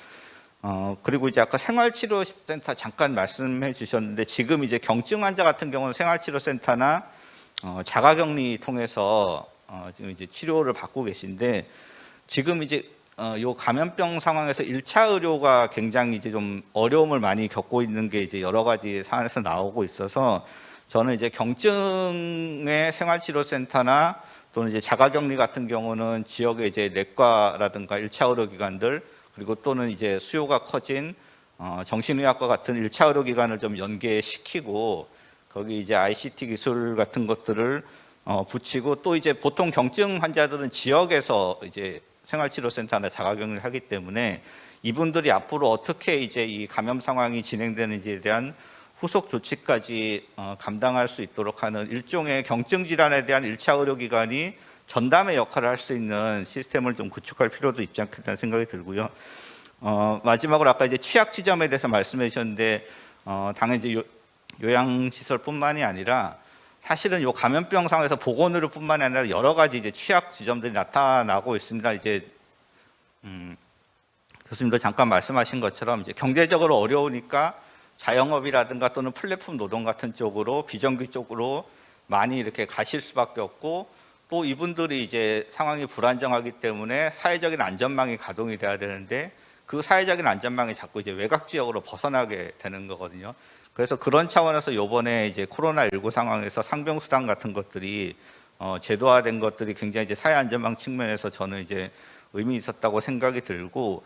그리고 이제 아까 생활치료센터 잠깐 말씀해 주셨는데 지금 이제 경증 환자 같은 경우는 생활치료센터나 자가격리 통해서 지금 이제 치료를 받고 계신데 지금 이제 요 감염병 상황에서 1차 의료가 굉장히 이제 좀 어려움을 많이 겪고 있는 게 이제 여러 가지 사안에서 나오고 있어서 저는 이제 경증의 생활치료센터나 또는 이제 자가격리 같은 경우는 지역의 이제 내과라든가 1차 의료기관들 그리고 또는 이제 수요가 커진 정신의학과 같은 1차 의료기관을 좀 연계시키고 거기 이제 ICT 기술 같은 것들을 붙이고 또 이제 보통 경증 환자들은 지역에서 이제 생활치료센터나 자가격리를 하기 때문에 이분들이 앞으로 어떻게 이제 이 감염 상황이 진행되는지에 대한 후속 조치까지 감당할 수 있도록 하는 일종의 경증 질환에 대한 1차 의료기관이 전담의 역할을 할 수 있는 시스템을 좀 구축할 필요도 있지 않겠다는 생각이 들고요. 마지막으로 아까 이제 취약 지점에 대해서 말씀해 주셨는데 당연히 이제 요양시설뿐만이 아니라 사실은 요 감염병 상황에서 보건의료뿐만이 아니라 여러 가지 이제 취약 지점들이 나타나고 있습니다. 이제 교수님도 잠깐 말씀하신 것처럼 이제 경제적으로 어려우니까 자영업이라든가 또는 플랫폼 노동 같은 쪽으로 비정규 쪽으로 많이 이렇게 가실 수밖에 없고 또 이분들이 이제 상황이 불안정하기 때문에 사회적인 안전망이 가동이 돼야 되는데 그 사회적인 안전망이 자꾸 이제 외곽 지역으로 벗어나게 되는 거거든요. 그래서 그런 차원에서 요번에 이제 코로나19 상황에서 상병수당 같은 것들이 제도화된 것들이 굉장히 이제 사회 안전망 측면에서 저는 이제 의미 있었다고 생각이 들고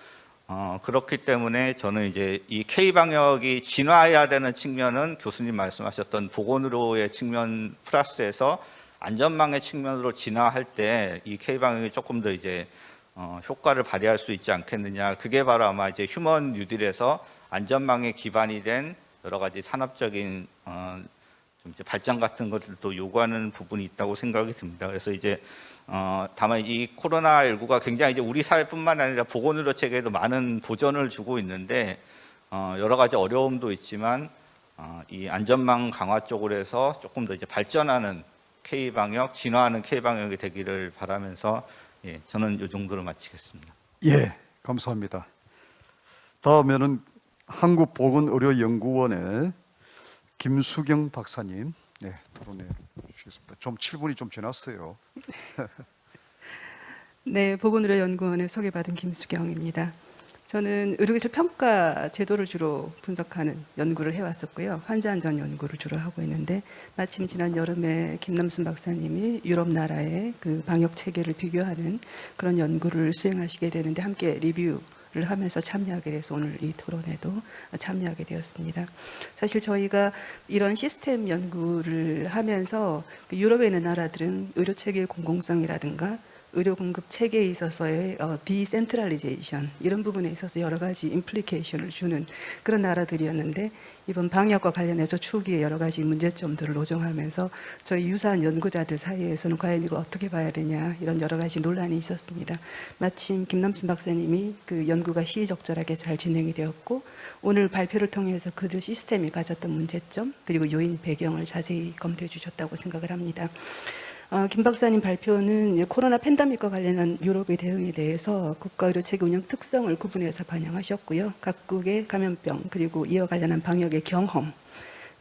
그렇기 때문에 저는 이제 이 K 방역이 진화해야 되는 측면은 교수님 말씀하셨던 보건의료의 측면 플러스해서 안전망의 측면으로 진화할 때 이 K 방역이 조금 더 이제 효과를 발휘할 수 있지 않겠느냐. 그게 바로 아마 이제 휴먼 뉴딜에서 안전망에 기반이 된 여러 가지 산업적인 좀 이제 발전 같은 것들도 요구하는 부분이 있다고 생각이 듭니다. 그래서 이제 다만 이 코로나19가 굉장히 이제 우리 사회뿐만 아니라 보건의료 체계에도 많은 도전을 주고 있는데 여러 가지 어려움도 있지만 이 안전망 강화 쪽으로 해서 조금 더 이제 발전하는 K 방역, 진화하는 K 방역이 되기를 바라면서 예, 저는 이 정도로 마치겠습니다. 예, 감사합니다. 다음에는 한국보건의료연구원의 김수경 박사님 토론해 주시겠습니다. 좀 7분이 좀 지났어요. 네, 보건의료연구원에 소개받은 김수경입니다. 저는 의료기술 평가 제도를 주로 분석하는 연구를 해왔었고요. 환자 안전 연구를 주로 하고 있는데 마침 지난 여름에 김남순 박사님이 유럽 나라의 그 방역 체계를 비교하는 그런 연구를 수행하시게 되는데 함께 리뷰를 하면서 참여하게 돼서 오늘 이 토론에도 참여하게 되었습니다. 사실 저희가 이런 시스템 연구를 하면서 유럽에 있는 나라들은 의료체계의 공공성이라든가 의료 공급 체계에 있어서의 디센트럴리제이션 이런 부분에 있어서 여러 가지 임플리케이션을 주는 그런 나라들이었는데 이번 방역과 관련해서 초기에 여러 가지 문제점들을 노정하면서 저희 유사한 연구자들 사이에서는 과연 이걸 어떻게 봐야 되냐 이런 여러 가지 논란이 있었습니다. 마침 김남순 박사님이 그 연구가 시의적절하게 잘 진행이 되었고 오늘 발표를 통해서 그들 시스템이 가졌던 문제점 그리고 요인 배경을 자세히 검토해 주셨다고 생각을 합니다. 김 박사님 발표는 코로나 팬데믹과 관련한 유럽의 대응에 대해서 국가의료체계 운영 특성을 구분해서 반영하셨고요. 각국의 감염병 그리고 이와 관련한 방역의 경험,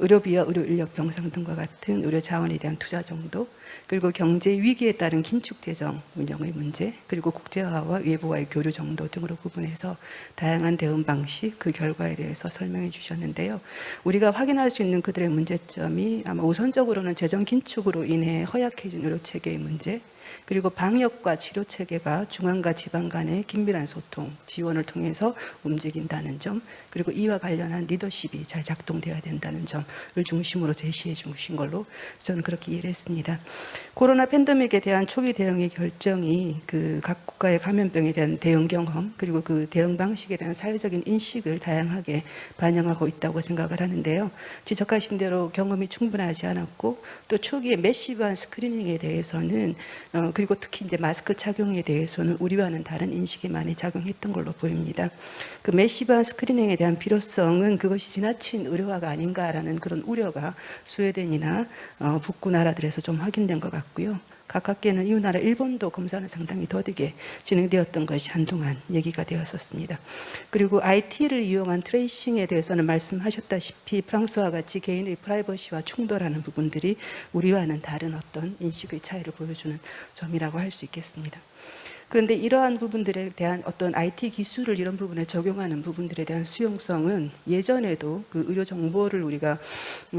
의료비와 의료인력 병상 등과 같은 의료 자원에 대한 투자 정도, 그리고 경제 위기에 따른 긴축 재정 운영의 문제, 그리고 국제화와 외부와의 교류 정도 등으로 구분해서 다양한 대응 방식, 그 결과에 대해서 설명해 주셨는데요. 우리가 확인할 수 있는 그들의 문제점이 아마 우선적으로는 재정 긴축으로 인해 허약해진 의료 체계의 문제, 그리고 방역과 치료 체계가 중앙과 지방 간의 긴밀한 소통, 지원을 통해서 움직인다는 점, 그리고 이와 관련한 리더십이 잘 작동되어야 된다는 점을 중심으로 제시해 주신 걸로 저는 그렇게 이해를 했습니다. 코로나 팬데믹에 대한 초기 대응의 결정이 그 각 국가의 감염병에 대한 대응 경험, 그리고 그 대응 방식에 대한 사회적인 인식을 다양하게 반영하고 있다고 생각을 하는데요. 지적하신 대로 경험이 충분하지 않았고 또 초기에 매시브한 스크리닝에 대해서는 그리고 특히 이제 마스크 착용에 대해서는 우리와는 다른 인식이 많이 작용했던 걸로 보입니다. 그 매시브한 스크리닝에 대한 필요성은 그것이 지나친 의료화가 아닌가라는 그런 우려가 스웨덴이나 북구 나라들에서 좀 확인된 것 같고요. 가깝게는 이웃 나라 일본도 검사는 상당히 더디게 진행되었던 것이 한동안 얘기가 되었었습니다. 그리고 IT를 이용한 트레이싱에 대해서는 말씀하셨다시피 프랑스와 같이 개인의 프라이버시와 충돌하는 부분들이 우리와는 다른 어떤 인식의 차이를 보여주는 점이라고 할 수 있겠습니다. 그런데 이러한 부분들에 대한 어떤 IT 기술을 이런 부분에 적용하는 부분들에 대한 수용성은 예전에도 그 의료 정보를 우리가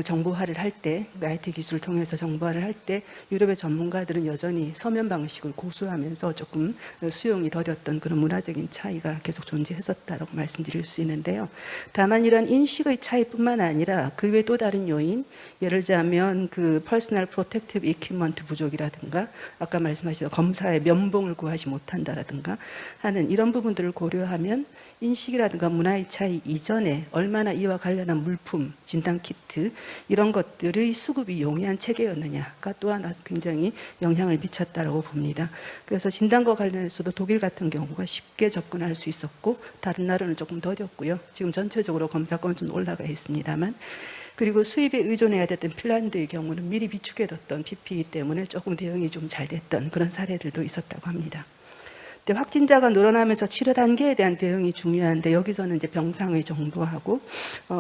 정보화를 할 때, IT 기술을 통해서 정보화를 할 때 유럽의 전문가들은 여전히 서면 방식을 고수하면서 조금 수용이 더뎠던 그런 문화적인 차이가 계속 존재했었다라고 말씀드릴 수 있는데요. 다만 이런 인식의 차이뿐만 아니라 그 외 또 다른 요인, 예를 들자면 그 퍼스널 프로텍티브 이퀴먼트 부족이라든가 아까 말씀하신 검사의 면봉을 구하지 못한다라든가 하는 이런 부분들을 고려하면 인식이라든가 문화의 차이 이전에 얼마나 이와 관련한 물품, 진단키트 이런 것들의 수급이 용이한 체계였느냐가 또 하나 굉장히 영향을 미쳤다고 봅니다. 그래서 진단과 관련해서도 독일 같은 경우가 쉽게 접근할 수 있었고 다른 나라는 조금 더뎠고요. 지금 전체적으로 검사 건수는 올라가 있습니다만 그리고 수입에 의존해야 됐던 핀란드의 경우는 미리 비축해뒀던 PPE 때문에 조금 대응이 좀 잘 됐던 그런 사례들도 있었다고 합니다. 근데 확진자가 늘어나면서 치료 단계에 대한 대응이 중요한데 여기서는 이제 병상의 정보하고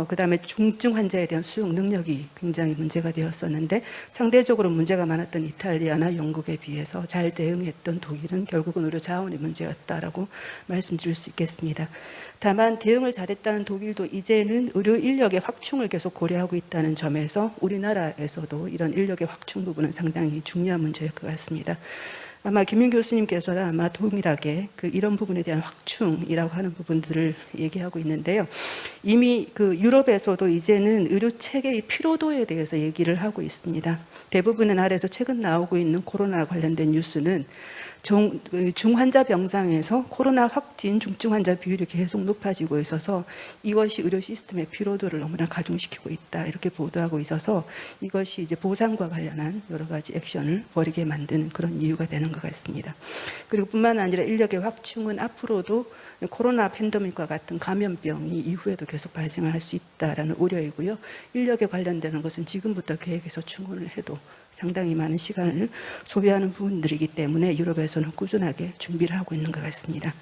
그다음에 중증 환자에 대한 수용 능력이 굉장히 문제가 되었었는데 상대적으로 문제가 많았던 이탈리아나 영국에 비해서 잘 대응했던 독일은 결국은 의료 자원의 문제였다라고 말씀드릴 수 있겠습니다. 다만 대응을 잘했다는 독일도 이제는 의료 인력의 확충을 계속 고려하고 있다는 점에서 우리나라에서도 이런 인력의 확충 부분은 상당히 중요한 문제일 것 같습니다. 아마 김윤 교수님께서도 아마 동일하게 이런 부분에 대한 확충이라고 하는 부분들을 얘기하고 있는데요. 이미 그 유럽에서도 이제는 의료 체계의 피로도에 대해서 얘기를 하고 있습니다. 대부분의 나라에서 최근 나오고 있는 코로나 관련된 뉴스는 중환자 병상에서 코로나 확진 중증 환자 비율이 계속 높아지고 있어서 이것이 의료 시스템의 피로도를 너무나 가중시키고 있다 이렇게 보도하고 있어서 이것이 이제 보상과 관련한 여러 가지 액션을 벌이게 만드는 그런 이유가 되는 것 같습니다. 그리고 뿐만 아니라 인력의 확충은 앞으로도 코로나 팬데믹과 같은 감염병이 이후에도 계속 발생할 수 있다라는 우려이고요. 인력에 관련되는 것은 지금부터 계획해서 충원을 해도 상당히 많은 시간을 소비하는 부분들이기 때문에 유럽에서는 꾸준하게 준비를 하고 있는 것 같습니다.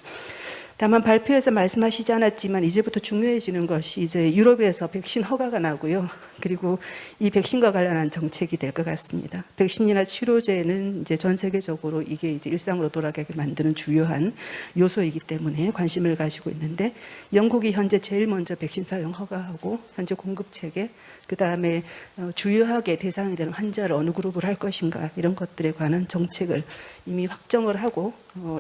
다만 발표에서 말씀하시지 않았지만 이제부터 중요해지는 것이 이제 유럽에서 백신 허가가 나고요. 그리고 이 백신과 관련한 정책이 될 것 같습니다. 백신이나 치료제는 이제 전 세계적으로 이게 이제 일상으로 돌아가게 만드는 주요한 요소이기 때문에 관심을 가지고 있는데 영국이 현재 제일 먼저 백신 사용 허가하고 현재 공급 체계 그 다음에 주요하게 대상이 되는 환자를 어느 그룹을 할 것인가 이런 것들에 관한 정책을 이미 확정을 하고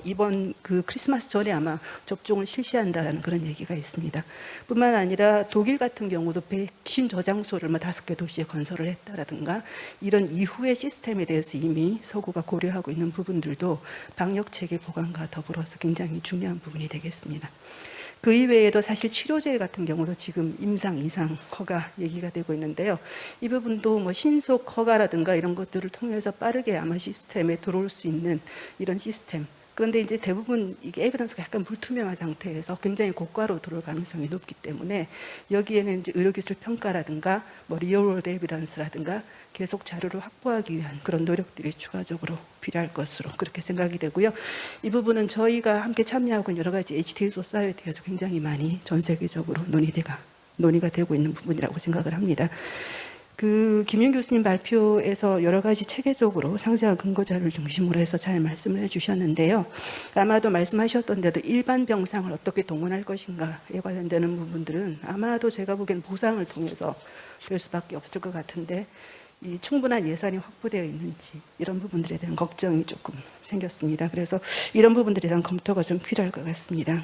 이번 그 크리스마스 전에 아마 접종을 실시한다라는 그런 얘기가 있습니다. 뿐만 아니라 독일 같은 경우도 백신 저장소를 5개 도시에 건설을 했다라든가 이런 이후의 시스템에 대해서 이미 서구가 고려하고 있는 부분들도 방역 체계 보강과 더불어서 굉장히 중요한 부분이 되겠습니다. 그 이외에도 사실 치료제 같은 경우도 지금 임상, 이상 허가 얘기가 되고 있는데요. 이 부분도 뭐 신속 허가라든가 이런 것들을 통해서 빠르게 아마 시스템에 들어올 수 있는 이런 시스템. 그런데 이제 대부분 이게 에비던스가 약간 불투명한 상태에서 굉장히 고가로 들어올 가능성이 높기 때문에 여기에는 이제 의료기술 평가라든가 뭐 리얼월드 에비던스라든가 계속 자료를 확보하기 위한 그런 노력들이 추가적으로 필요할 것으로 그렇게 생각이 되고요. 이 부분은 저희가 함께 참여하고 있는 여러 가지 HTA 소사이어티에서 굉장히 많이 전 세계적으로 논의가 되고 있는 부분이라고 생각을 합니다. 그 김윤 교수님 발표에서 여러 가지 체계적으로 상세한 근거 자료를 중심으로 해서 잘 말씀을 해주셨는데요. 아마도 말씀하셨던 대로 일반 병상을 어떻게 동원할 것인가에 관련되는 부분들은 아마도 제가 보기엔 보상을 통해서 될 수밖에 없을 것 같은데 이 충분한 예산이 확보되어 있는지 이런 부분들에 대한 걱정이 조금 생겼습니다. 그래서 이런 부분들에 대한 검토가 좀 필요할 것 같습니다.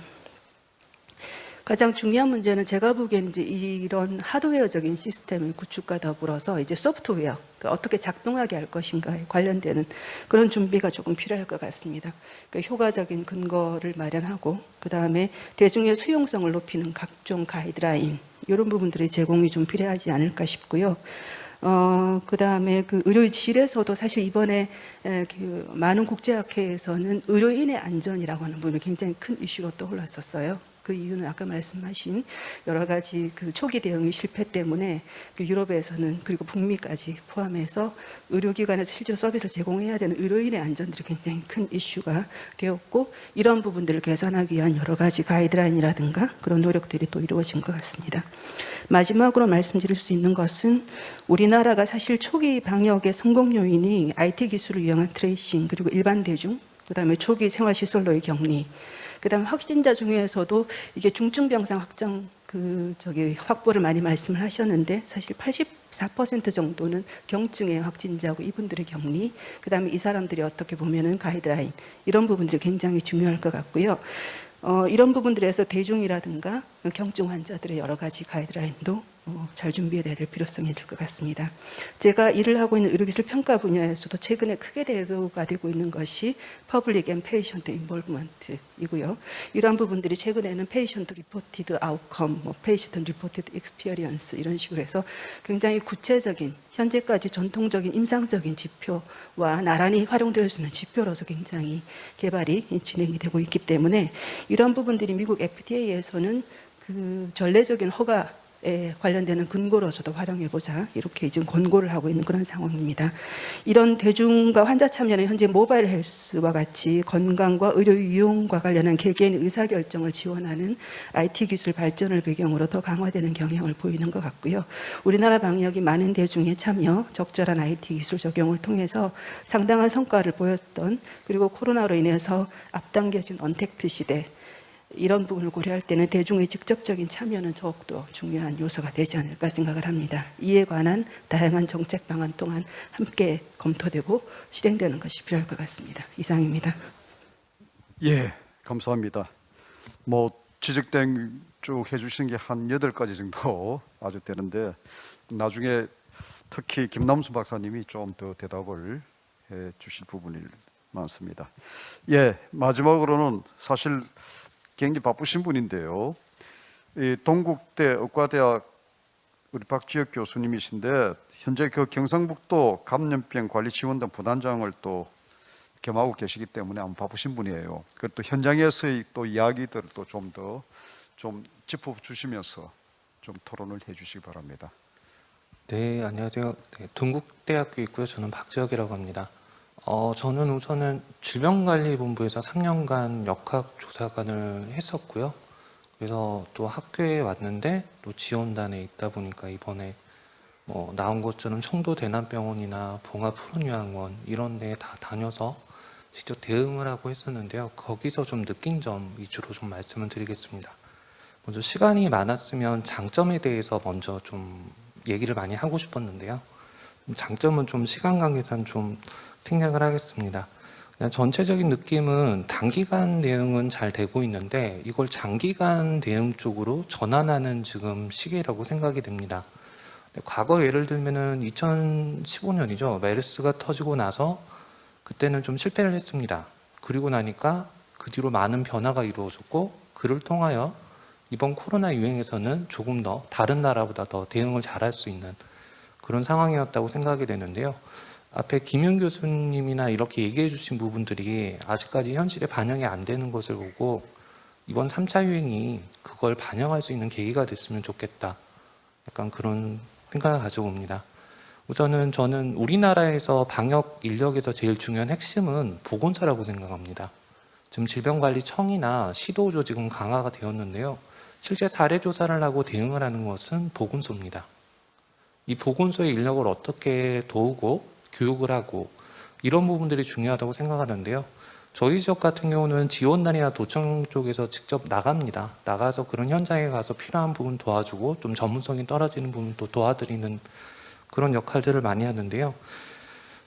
가장 중요한 문제는 제가 보기에는 이제 이런 하드웨어적인 시스템의 구축과 더불어서 이제 소프트웨어, 그러니까 어떻게 작동하게 할 것인가에 관련되는 그런 준비가 조금 필요할 것 같습니다. 그러니까 효과적인 근거를 마련하고 그 다음에 대중의 수용성을 높이는 각종 가이드라인 이런 부분들이 제공이 좀 필요하지 않을까 싶고요. 그 다음에 그 의료의 질에서도 사실 이번에 그 많은 국제학회에서는 의료인의 안전이라고 하는 부분이 굉장히 큰 이슈로 떠올랐었어요. 그 이유는 아까 말씀하신 여러 가지 그 초기 대응의 실패 때문에 그 유럽에서는 그리고 북미까지 포함해서 의료기관에서 실제로 서비스를 제공해야 되는 의료인의 안전들이 굉장히 큰 이슈가 되었고 이런 부분들을 개선하기 위한 여러 가지 가이드라인이라든가 그런 노력들이 또 이루어진 것 같습니다. 마지막으로 말씀드릴 수 있는 것은 우리나라가 사실 초기 방역의 성공 요인이 IT 기술을 이용한 트레이싱 그리고 일반 대중 그다음에 초기 생활시설로의 격리, 그다음에 확진자 중에서도 이게 중증병상 확보를 많이 말씀을 하셨는데 사실 84% 정도는 경증의 확진자고 이분들의 격리, 그다음에 이 사람들이 어떻게 보면은 가이드라인 이런 부분들이 굉장히 중요할 것 같고요. 이런 부분들에서 대중이라든가 경증 환자들의 여러 가지 가이드라인도 잘 준비해야 될 필요성이 있을 것 같습니다. 제가 일을 하고 있는 의료기술 평가 분야에서도 최근에 크게 대두가 되고 있는 것이 Public and Patient Involvement이고요. 이러한 부분들이 최근에는 Patient Reported Outcome, Patient Reported Experience 이런 식으로 해서 굉장히 구체적인 현재까지 전통적인 임상적인 지표와 나란히 활용될 수 있는 지표로서 굉장히 개발이 진행이 되고 있기 때문에 이런 부분들이 미국 FDA에서는 그 전례적인 허가에 관련되는 근거로서도 활용해보자 이렇게 지금 권고를 하고 있는 그런 상황입니다. 이런 대중과 환자 참여는 현재 모바일 헬스와 같이 건강과 의료 이용과 관련한 개개인의 의사결정을 지원하는 IT 기술 발전을 배경으로 더 강화되는 경향을 보이는 것 같고요. 우리나라 방역이 많은 대중의 참여, 적절한 IT 기술 적용을 통해서 상당한 성과를 보였던, 그리고 코로나로 인해서 앞당겨진 언택트 시대, 이런 부분을 고려할 때는 대중의 직접적인 참여는 더욱더 중요한 요소가 되지 않을까 생각을 합니다. 이에 관한 다양한 정책 방안 또한 함께 검토되고 실행되는 것이 필요할 것 같습니다. 이상입니다. 예, 감사합니다. 지적된 쭉 해주신 게 한 8가지 정도 아주 되는데 나중에 특히 김남수 박사님이 좀 더 대답을 해 주실 부분이 많습니다. 예, 마지막으로는 사실 굉장히 바쁘신 분인데요. 이 동국대 의과대학 우리 박지혁 교수님이신데 현재 그 경상북도 감염병 관리지원단 부단장을 또 겸하고 계시기 때문에 아마 바쁘신 분이에요. 또 현장에서의 또 이야기들을 또 좀 더 좀 짚어주시면서 좀 토론을 해주시기 바랍니다. 네, 안녕하세요. 네, 동국대학교 있고요. 저는 박지혁이라고 합니다. 저는 우선은 질병관리본부에서 3년간 역학조사관을 했었고요. 그래서 또 학교에 왔는데 또 지원단에 있다 보니까 이번에 나온 것처럼 청도 대남병원이나 봉합 푸른요양원 이런 데에 다 다녀서 직접 대응을 하고 했었는데요. 거기서 좀 느낀 점 위주로 좀 말씀을 드리겠습니다. 먼저 시간이 많았으면 장점에 대해서 먼저 좀 얘기를 많이 하고 싶었는데요. 장점은 좀 시간 관계상 좀 생략을 하겠습니다. 그냥 전체적인 느낌은 단기간 대응은 잘 되고 있는데 이걸 장기간 대응 쪽으로 전환하는 지금 시기라고 생각이 됩니다. 과거 예를 들면은 2015년이죠. 메르스가 터지고 나서 그때는 좀 실패를 했습니다. 그리고 나니까 그 뒤로 많은 변화가 이루어졌고 그를 통하여 이번 코로나 유행에서는 조금 더 다른 나라보다 더 대응을 잘할 수 있는 그런 상황이었다고 생각이 되는데요. 앞에 김윤 교수님이나 이렇게 얘기해 주신 부분들이 아직까지 현실에 반영이 안 되는 것을 보고 이번 3차 유행이 그걸 반영할 수 있는 계기가 됐으면 좋겠다. 약간 그런 생각을 가져봅니다. 우선은 저는 우리나라에서 방역 인력에서 제일 중요한 핵심은 보건소라고 생각합니다. 지금 질병관리청이나 시도조 지금 강화가 되었는데요. 실제 사례 조사를 하고 대응을 하는 것은 보건소입니다. 이 보건소의 인력을 어떻게 도우고 교육을 하고 이런 부분들이 중요하다고 생각하는데요. 저희 지역 같은 경우는 지원단이나 도청 쪽에서 직접 나갑니다. 나가서 그런 현장에 가서 필요한 부분 도와주고 좀 전문성이 떨어지는 부분도 도와드리는 그런 역할들을 많이 하는데요.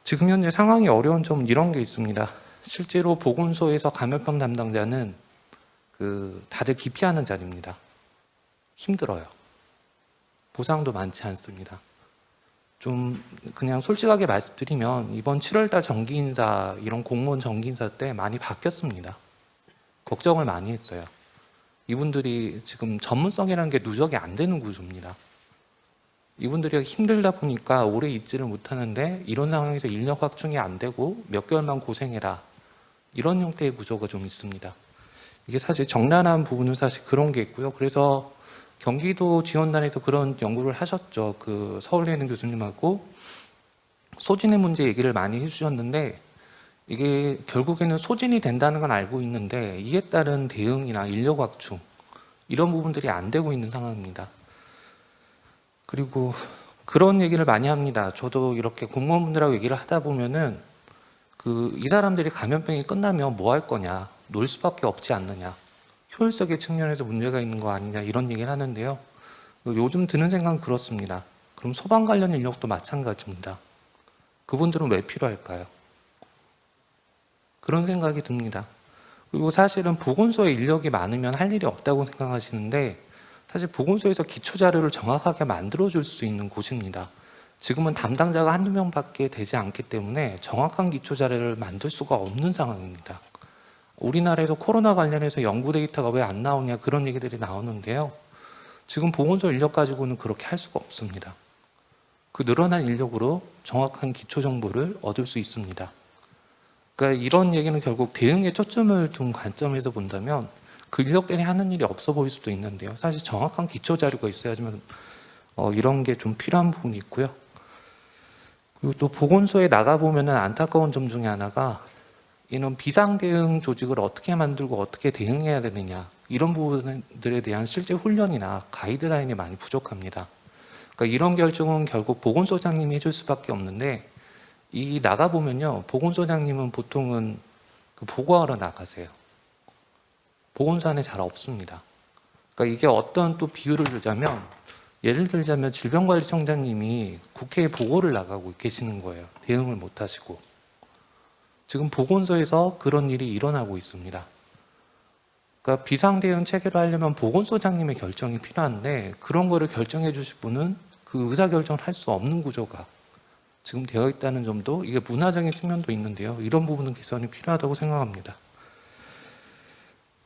지금 현재 상황이 어려운 점 이런 게 있습니다. 실제로 보건소에서 감염병 담당자는 다들 기피하는 자리입니다. 힘들어요. 보상도 많지 않습니다. 좀 그냥 솔직하게 말씀드리면 이번 7월달 정기인사 이런 공무원 정기인사 때 많이 바뀌었습니다. 걱정을 많이 했어요. 이분들이 지금 전문성이라는 게 누적이 안 되는 구조입니다. 이분들이 힘들다 보니까 오래 있지를 못하는데 이런 상황에서 인력 확충이 안 되고 몇 개월만 고생해라 이런 형태의 구조가 좀 있습니다. 이게 사실 적나라한 부분은 사실 그런 게 있고요. 그래서 경기도 지원단에서 그런 연구를 하셨죠. 그 서울대 있는 교수님하고 소진의 문제 얘기를 많이 해주셨는데 이게 결국에는 소진이 된다는 건 알고 있는데 이에 따른 대응이나 인력 확충 이런 부분들이 안 되고 있는 상황입니다. 그리고 그런 얘기를 많이 합니다. 저도 이렇게 공무원분들하고 얘기를 하다 보면은 이 사람들이 감염병이 끝나면 뭐 할 거냐, 놀 수밖에 없지 않느냐, 효율적인 측면에서 문제가 있는 거 아니냐 이런 얘기를 하는데요. 요즘 드는 생각은 그렇습니다. 그럼 소방 관련 인력도 마찬가지입니다. 그분들은 왜 필요할까요? 그런 생각이 듭니다. 그리고 사실은 보건소에 인력이 많으면 할 일이 없다고 생각하시는데 사실 보건소에서 기초자료를 정확하게 만들어줄 수 있는 곳입니다. 지금은 담당자가 한두 명밖에 되지 않기 때문에 정확한 기초자료를 만들 수가 없는 상황입니다. 우리나라에서 코로나 관련해서 연구 데이터가 왜 안 나오냐 그런 얘기들이 나오는데요. 지금 보건소 인력 가지고는 그렇게 할 수가 없습니다. 그 늘어난 인력으로 정확한 기초 정보를 얻을 수 있습니다. 그러니까 이런 얘기는 결국 대응에 초점을 둔 관점에서 본다면 그 인력들이 하는 일이 없어 보일 수도 있는데요. 사실 정확한 기초 자료가 있어야지만 이런 게 좀 필요한 부분이 있고요. 그리고 또 보건소에 나가 보면은 안타까운 점 중에 하나가 이런 비상 대응 조직을 어떻게 만들고 어떻게 대응해야 되느냐 이런 부분들에 대한 실제 훈련이나 가이드라인이 많이 부족합니다. 그러니까 이런 결정은 결국 보건소장님이 해줄 수밖에 없는데 이 나가 보면요, 보건소장님은 보통은 보고하러 나가세요. 보건소 안에 잘 없습니다. 그러니까 이게 어떤 또 비유를 들자면 예를 들자면 질병관리청장님이 국회에 보고를 나가고 계시는 거예요. 대응을 못 하시고. 지금 보건소에서 그런 일이 일어나고 있습니다. 그러니까 비상대응 체계로 하려면 보건소장님의 결정이 필요한데 그런 거를 결정해 주실 분은 그 의사결정을 할 수 없는 구조가 지금 되어 있다는 점도 이게 문화적인 측면도 있는데요. 이런 부분은 개선이 필요하다고 생각합니다.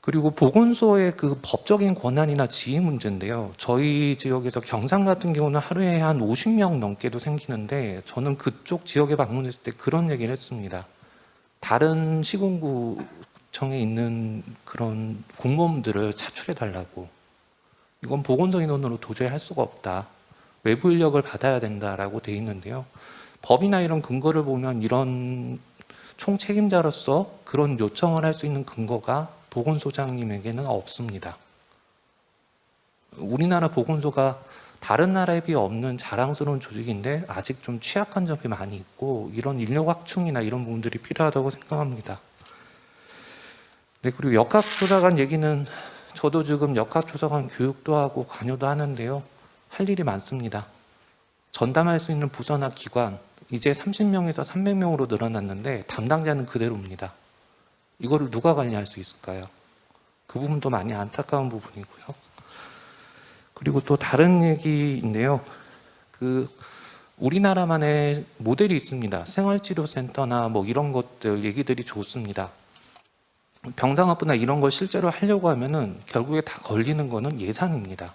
그리고 보건소의 그 법적인 권한이나 지위 문제인데요. 저희 지역에서 경상 같은 경우는 하루에 한 50명 넘게도 생기는데 저는 그쪽 지역에 방문했을 때 그런 얘기를 했습니다. 다른 시군구청에 있는 그런 공무원들을 차출해 달라고. 이건 보건소 인원으로 도저히 할 수가 없다. 외부 인력을 받아야 된다라고 돼 있는데요. 법이나 이런 근거를 보면 이런 총책임자로서 그런 요청을 할 수 있는 근거가 보건소장님에게는 없습니다. 우리나라 보건소가 다른 나라에 비해 없는 자랑스러운 조직인데 아직 좀 취약한 점이 많이 있고 이런 인력 확충이나 이런 부분들이 필요하다고 생각합니다. 네, 그리고 역학조사관 얘기는 저도 지금 역학조사관 교육도 하고 관여도 하는데요. 할 일이 많습니다. 전담할 수 있는 부서나 기관 이제 30명에서 300명으로 늘어났는데 담당자는 그대로입니다. 이거를 누가 관리할 수 있을까요? 그 부분도 많이 안타까운 부분이고요. 그리고 또 다른 얘기인데요. 우리나라만의 모델이 있습니다. 생활치료센터나 뭐 이런 것들 얘기들이 좋습니다. 병상업부나 이런 걸 실제로 하려고 하면은 결국에 다 걸리는 거는 예산입니다.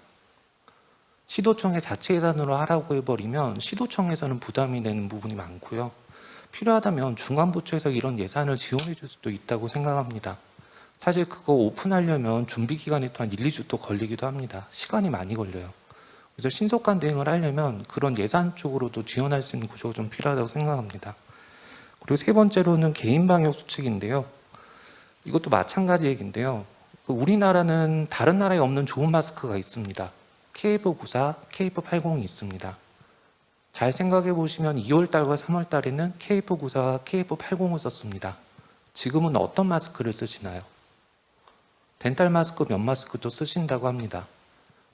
시도청의 자체 예산으로 하라고 해버리면 시도청에서는 부담이 되는 부분이 많고요. 필요하다면 중간부처에서 이런 예산을 지원해 줄 수도 있다고 생각합니다. 사실 그거 오픈하려면 준비 기간이 또 한 1, 2주 또 걸리기도 합니다. 시간이 많이 걸려요. 그래서 신속한 대응을 하려면 그런 예산 쪽으로도 지원할 수 있는 구조가 좀 필요하다고 생각합니다. 그리고 세 번째로는 개인 방역 수칙인데요. 이것도 마찬가지 얘기인데요. 우리나라는 다른 나라에 없는 좋은 마스크가 있습니다. KF94, KF80이 있습니다. 잘 생각해 보시면 2월 달과 3월 달에는 KF94, KF80을 썼습니다. 지금은 어떤 마스크를 쓰시나요? 덴탈 마스크, 면 마스크도 쓰신다고 합니다.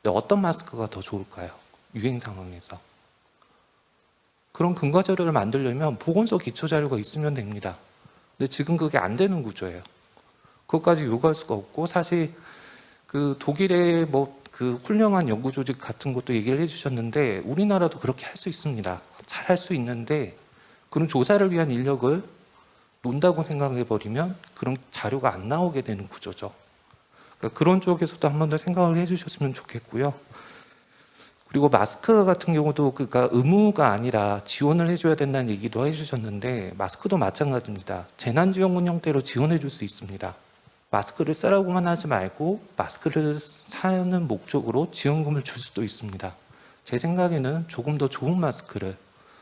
근데 어떤 마스크가 더 좋을까요? 유행 상황에서. 그런 근거 자료를 만들려면 보건소 기초 자료가 있으면 됩니다. 근데 지금 그게 안 되는 구조예요. 그것까지 요구할 수가 없고 사실 독일의 훌륭한 연구 조직 같은 것도 얘기를 해주셨는데 우리나라도 그렇게 할 수 있습니다. 잘 할 수 있는데 그런 조사를 위한 인력을 논다고 생각해 버리면 그런 자료가 안 나오게 되는 구조죠. 그러니까 그런 쪽에서도 한 번 더 생각을 해주셨으면 좋겠고요. 그리고 마스크 같은 경우도 그러니까 의무가 아니라 지원을 해줘야 된다는 얘기도 해주셨는데 마스크도 마찬가지입니다. 재난지원금 형태로 지원해 줄 수 있습니다. 마스크를 쓰라고만 하지 말고 마스크를 사는 목적으로 지원금을 줄 수도 있습니다. 제 생각에는 조금 더 좋은 마스크를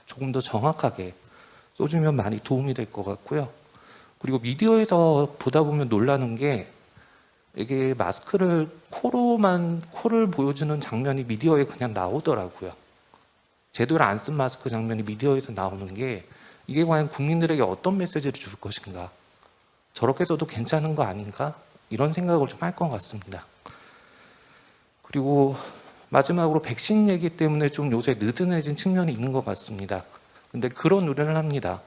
조금 더 정확하게 써주면 많이 도움이 될 것 같고요. 그리고 미디어에서 보다 보면 놀라는 게 이게 마스크를 코를 보여주는 장면이 미디어에 그냥 나오더라고요. 제대로 안 쓴 마스크 장면이 미디어에서 나오는 게 이게 과연 국민들에게 어떤 메시지를 줄 것인가? 저렇게 써도 괜찮은 거 아닌가? 이런 생각을 좀 할 것 같습니다. 그리고 마지막으로 백신 얘기 때문에 좀 요새 느슨해진 측면이 있는 것 같습니다. 근데 그런 우려를 합니다.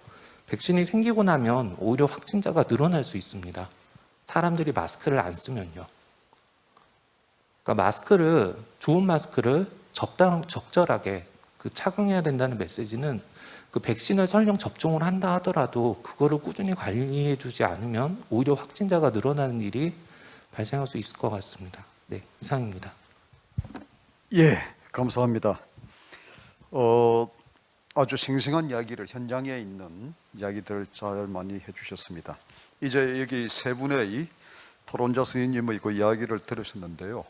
백신이 생기고 나면 오히려 확진자가 늘어날 수 있습니다. 사람들이 마스크를 안 쓰면요. 그러니까 좋은 마스크를 적절하게 착용해야 된다는 메시지는 그 백신을 설령 접종을 한다 하더라도 그거를 꾸준히 관리해 주지 않으면 오히려 확진자가 늘어나는 일이 발생할 수 있을 것 같습니다. 네, 이상입니다. 예, 감사합니다. 아주 생생한 이야기를 현장에 있는 이야기들을 잘 많이 해주셨습니다. 이제 여기 세 분의 토론자 스님의 그 이야기를 들으셨는데요.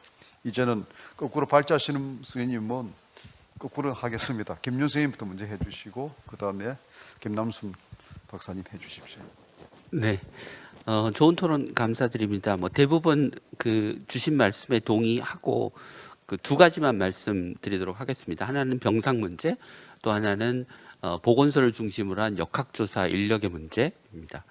이제는 거꾸로 발자하시는 스님은 거꾸로 하겠습니다. 김윤 스님부터 먼저 해주시고 그 다음에 김남순 박사님 해주십시오. 네, 좋은 토론 감사드립니다. 대부분 주신 말씀에 동의하고 두 가지만 말씀드리도록 하겠습니다. 하나는 병상 문제, 또 하나는 보건소를 중심으로 한 역학조사 인력의 문제입니다.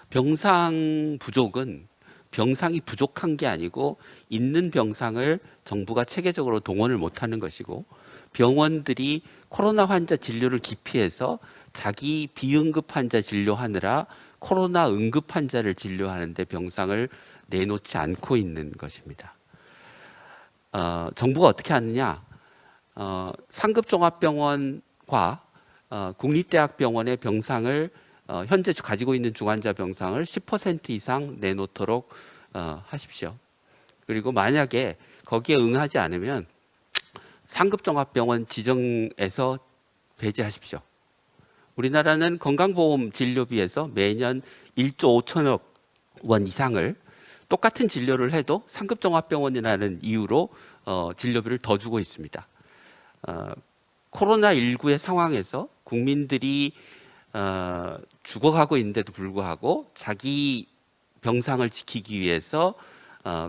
병상 부족은 병상이 부족한 게 아니고 있는 병상을 정부가 체계적으로 동원을 못하는 것이고, 병원들이 코로나 환자 진료를 기피해서 자기 비응급 환자 진료하느라 코로나 응급 환자를 진료하는데 병상을 내놓지 않고 있는 것입니다. 정부가 어떻게 하느냐? 상급종합병원과 국립대학병원의 병상을 현재 가지고 있는 중환자 병상을 10% 이상 내놓도록 하십시오. 그리고 만약에 거기에 응하지 않으면 상급종합병원 지정에서 배제하십시오. 우리나라는 건강보험 진료비에서 매년 1조 5천억 원 이상을 똑같은 진료를 해도 상급종합병원이라는 이유로 진료비를 더 주고 있습니다. 코로나19의 상황에서 국민들이 죽어가고 있는데도 불구하고 자기 병상을 지키기 위해서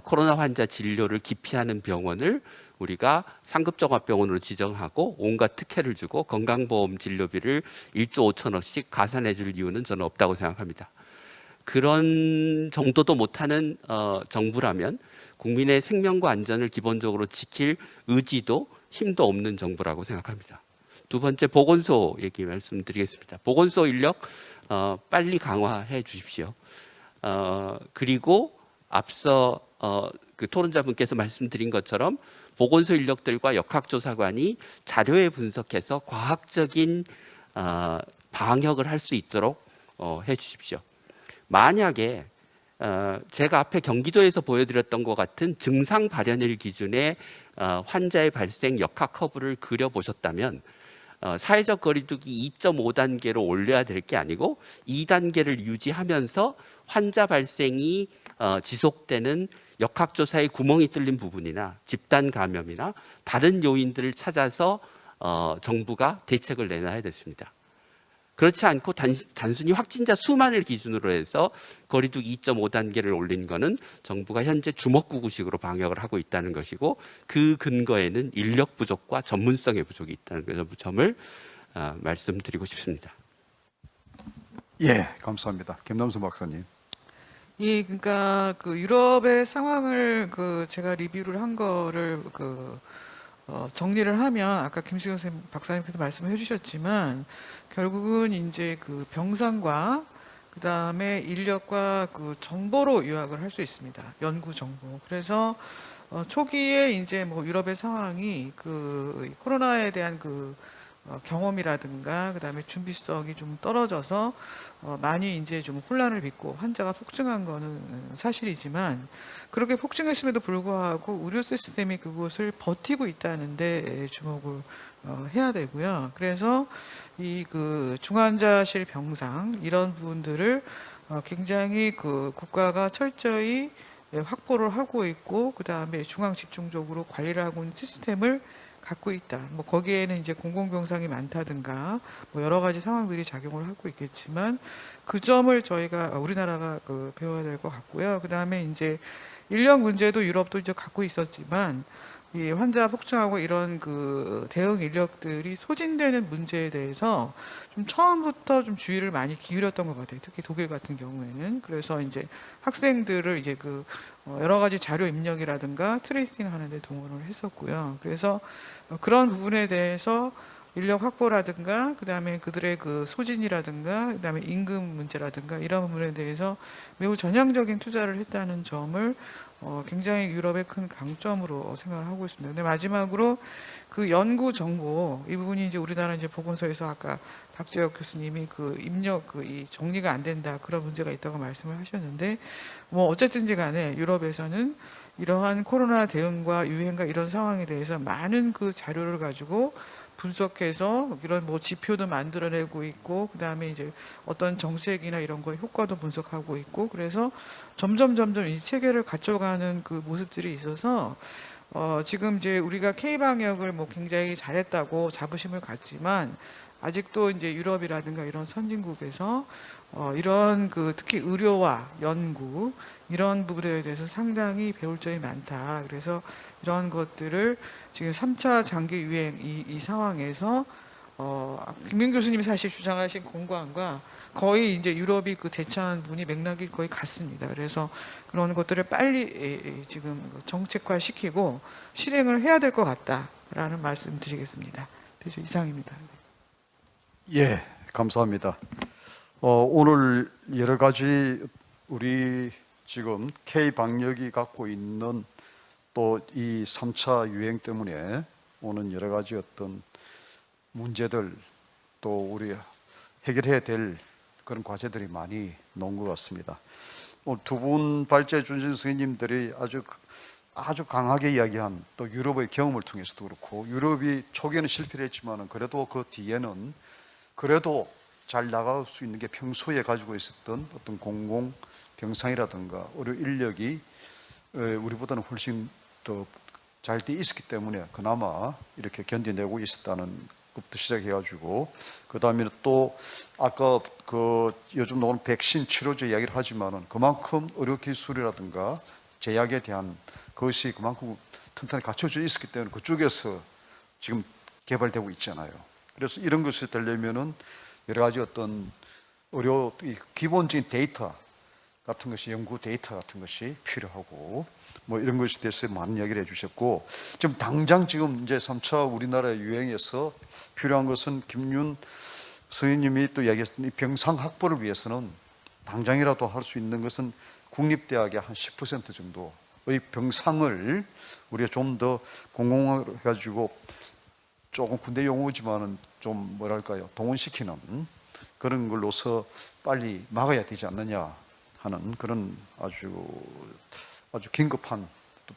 코로나 환자 진료를 기피하는 병원을 우리가 상급종합병원으로 지정하고 온갖 특혜를 주고 건강보험 진료비를 1조 5천억씩 가산해 줄 이유는 저는 없다고 생각합니다. 그런 정도도 못하는 정부라면 국민의 생명과 안전을 기본적으로 지킬 의지도 힘도 없는 정부라고 생각합니다. 두 번째, 보건소 얘기 말씀드리겠습니다. 보건소 인력 빨리 강화해 주십시오. 그리고 앞서 토론자분께서 말씀드린 것처럼 보건소 인력들과 역학조사관이 자료에 분석해서 과학적인 방역을 할 수 있도록 해 주십시오. 만약에 제가 앞에 경기도에서 보여드렸던 것 같은 증상 발현일 기준의 환자의 발생 역학 커브를 그려보셨다면 사회적 거리두기 2.5단계로 올려야 될 게 아니고 2단계를 유지하면서 환자 발생이 지속되는 역학조사의 구멍이 뚫린 부분이나 집단 감염이나 다른 요인들을 찾아서 정부가 대책을 내놔야 됐습니다. 그렇지 않고 단순히 확진자 수만을 기준으로 해서 거리두기 2.5단계를 올린 것은 정부가 현재 주먹구구식으로 방역을 하고 있다는 것이고, 그 근거에는 인력 부족과 전문성의 부족이 있다는 점을 말씀드리고 싶습니다. 예, 감사합니다. 김남순 박사님. 예, 그러니까 유럽의 상황을 제가 리뷰를 한 거를 정리를 하면 아까 김수경 선생님, 박사님께서 말씀을 해주셨지만 결국은 이제 병상과 그 다음에 인력과 정보로 요약을 할 수 있습니다. 연구 정보. 그래서 초기에 이제 유럽의 상황이 코로나에 대한 경험이라든가 그 다음에 준비성이 좀 떨어져서 많이 이제 좀 혼란을 빚고 환자가 폭증한 거는 사실이지만, 그렇게 폭증했음에도 불구하고 의료 시스템이 그것을 버티고 있다는 데 주목을 해야 되고요. 그래서 이 중환자실 병상 이런 부분들을 굉장히 국가가 철저히 확보를 하고 있고, 그 다음에 중앙 집중적으로 관리를 하고 있는 시스템을 갖고 있다. 거기에는 이제 공공병상이 많다든가 여러 가지 상황들이 작용을 하고 있겠지만, 그 점을 저희가 우리나라가 배워야 될 것 같고요. 그 다음에 이제 인력 문제도 유럽도 이제 갖고 있었지만 이 환자 폭증하고 이런 그 대응 인력들이 소진되는 문제에 대해서 좀 처음부터 좀 주의를 많이 기울였던 것 같아요. 특히 독일 같은 경우에는. 그래서 이제 학생들을 이제 그 여러 가지 자료 입력이라든가 트레이싱 하는 데 동원을 했었고요. 그래서 그런 부분에 대해서 인력 확보라든가 그다음에 그들의 그 소진이라든가 그다음에 임금 문제라든가 이런 부분에 대해서 매우 전향적인 투자를 했다는 점을 굉장히 유럽의 큰 강점으로 생각을 하고 있습니다. 근데 마지막으로 그 연구 정보 이 부분이 이제 우리나라 이제 보건소에서 아까 박재혁 교수님이 그 입력 이 정리가 안 된다 그런 문제가 있다고 말씀을 하셨는데 뭐 어쨌든지 간에 유럽에서는 이러한 코로나 대응과 유행과 이런 상황에 대해서 많은 그 자료를 가지고 분석해서 이런 뭐 지표도 만들어내고 있고 그다음에 이제 어떤 정책이나 이런 거의 효과도 분석하고 있고 그래서 점점 이 체계를 갖춰가는 그 모습들이 있어서 지금 이제 우리가 K 방역을 뭐 굉장히 잘했다고 자부심을 갖지만 아직도 이제 유럽이라든가 이런 선진국에서 이런 그 특히 의료와 연구 이런 부분에 대해서 상당히 배울 점이 많다. 그래서 이런 것들을 지금 3차 장기 유행 이 상황에서 김민 교수님이 사실 주장하신 공관과 거의 이제 유럽이 그 대처한 분이 맥락이 거의 같습니다. 그래서 그런 것들을 빨리 지금 정책화 시키고 실행을 해야 될 것 같다라는 말씀 드리겠습니다. 이상입니다. 예, 감사합니다. 오늘 여러 가지 우리 지금 K 방역이 갖고 있는 또 이 3차 유행 때문에 오는 여러 가지 어떤 문제들 또 우리 해결해야 될 그런 과제들이 많이 나온 것 같습니다. 오늘 두 분 발제 준신 선생님들이 아주 강하게 이야기한 또 유럽의 경험을 통해서도 그렇고 유럽이 초기에는 실패를 했지만은 그래도 그 뒤에는 그래도 잘 나갈 수 있는 게 평소에 가지고 있었던 어떤 공공 병상이라든가 의료 인력이 우리보다는 훨씬 더 잘 돼 있었기 때문에 그나마 이렇게 견뎌내고 있었다는 것부터 시작해가지고 그 다음에 또 아까 그 요즘 나오는 백신 치료제 이야기를 하지만은 그만큼 의료 기술이라든가 제약에 대한 것이 그만큼 튼튼히 갖춰져 있었기 때문에 그쪽에서 지금 개발되고 있잖아요. 그래서 이런 것이 되려면은 여러 가지 어떤 의료 기본적인 데이터 같은 것이 연구 데이터 같은 것이 필요하고 뭐 이런 것에 대해서 많은 이야기를 해주셨고 지금 당장 지금 이제 3차 우리나라 유행에서 필요한 것은 김윤 선생님이 또 이야기했던 이 병상 확보를 위해서는 당장이라도 할 수 있는 것은 국립대학의 한 10% 정도의 병상을 우리가 좀 더 공공화해가지고 조금 군대 용어지만은 좀 뭐랄까요 동원시키는 그런 걸로서 빨리 막아야 되지 않느냐 하는 그런 아주 긴급한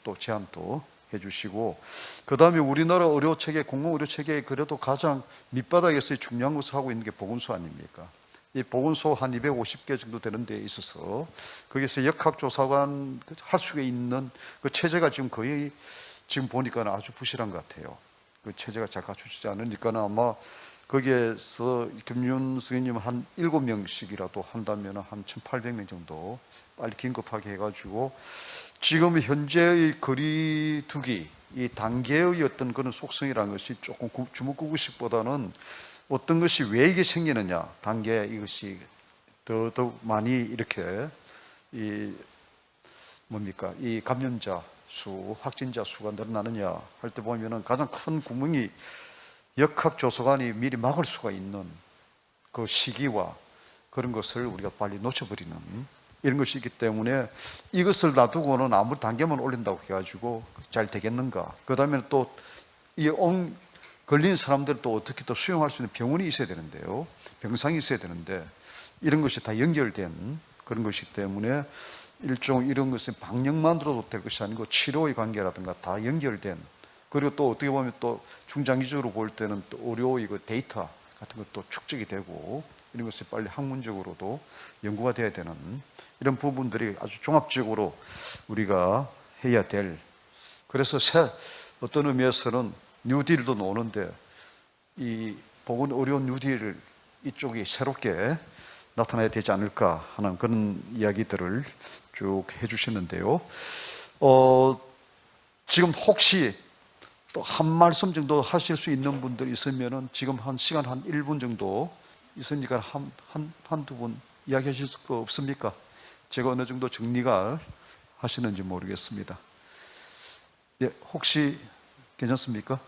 또 제안도 해주시고 그 다음에 우리나라 의료체계 공공 의료체계에 그래도 가장 밑바닥에서 중요한 것을 하고 있는 게 보건소 아닙니까? 이 보건소 한 250개 정도 되는 데에 있어서 거기서 역학조사관 할 수 있는 그 체제가 지금 거의 지금 보니까 아주 부실한 것 같아요. 그 체제가 잘 갖춰지지 않으니까 아마 거기에서 김윤 선생님 한 7명씩이라도 한다면 한 1,800명 정도 빨리 긴급하게 해가지고 지금 현재의 거리두기 이 단계의 어떤 그런 속성이라는 것이 조금 주먹구구식보다는 어떤 것이 왜 이게 생기느냐 단계 이것이 더 많이 이렇게 이 감염자 수 확진자 수가 늘어나느냐 할 때 보면은 가장 큰 구멍이 역학조사관이 미리 막을 수가 있는 그 시기와 그런 것을 우리가 빨리 놓쳐버리는 이런 것이 있기 때문에 이것을 놔두고는 아무리 단계만 올린다고 해가지고 잘 되겠는가. 그 다음에 또 이 걸린 사람들 또 어떻게 또 수용할 수 있는 병원이 있어야 되는데요. 병상이 있어야 되는데 이런 것이 다 연결된 그런 것이기 때문에 일종 이런 것은 방역만으로도 될 것이 아니고 치료의 관계라든가 다 연결된 그리고 또 어떻게 보면 또 중장기적으로 볼 때는 또 의료 이거 데이터 같은 것도 축적이 되고 이런 것이 빨리 학문적으로도 연구가 돼야 되는 이런 부분들이 아주 종합적으로 우리가 해야 될 그래서 어떤 의미에서는 뉴딜도 나오는데 이 보건의료 뉴딜을 이쪽이 새롭게 나타나야 되지 않을까 하는 그런 이야기들을 쭉 해주시는데요. 지금 혹시 또 한 말씀 정도 하실 수 있는 분들 있으면은 지금 한 시간 한 1분 정도 있으니까 한두 분 이야기하실 거 없습니까? 제가 어느 정도 정리가 하시는지 모르겠습니다. 예, 혹시 괜찮습니까?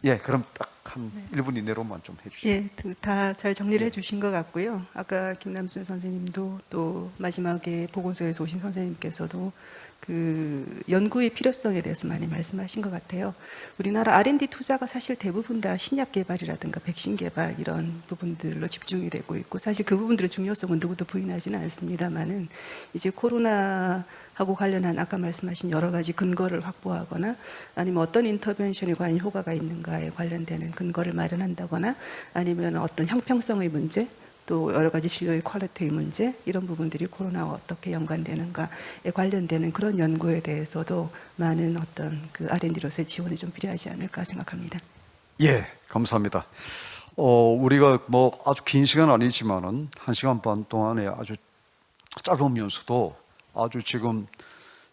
예, 그럼 딱 한 1분 이내로만 좀 해주시죠. 예, 다 잘 정리를 해주신 것 같고요. 아까 김남순 선생님도 또 마지막에 보건소에서 오신 선생님께서도 그 연구의 필요성에 대해서 많이 말씀하신 것 같아요. 우리나라 R&D 투자가 사실 대부분 다 신약 개발이라든가 백신 개발 이런 부분들로 집중이 되고 있고, 사실 그 부분들의 중요성은 누구도 부인하지는 않습니다만은 이제 코로나하고 관련한 아까 말씀하신 여러 가지 근거를 확보하거나 아니면 어떤 인터벤션이 과연 효과가 있는가에 관련되는 근거를 마련한다거나 아니면 어떤 형평성의 문제, 또 여러 가지 진료의 퀄리티의 문제, 이런 부분들이 코로나와 어떻게 연관되는가에 관련되는 그런 연구에 대해서도 많은 어떤 그 R&D로서의 지원이 좀 필요하지 않을까 생각합니다. 예, 감사합니다. 우리가 뭐 아주 긴 시간 아니지만은 1시간 반 동안에 아주 짧으면서도 아주 지금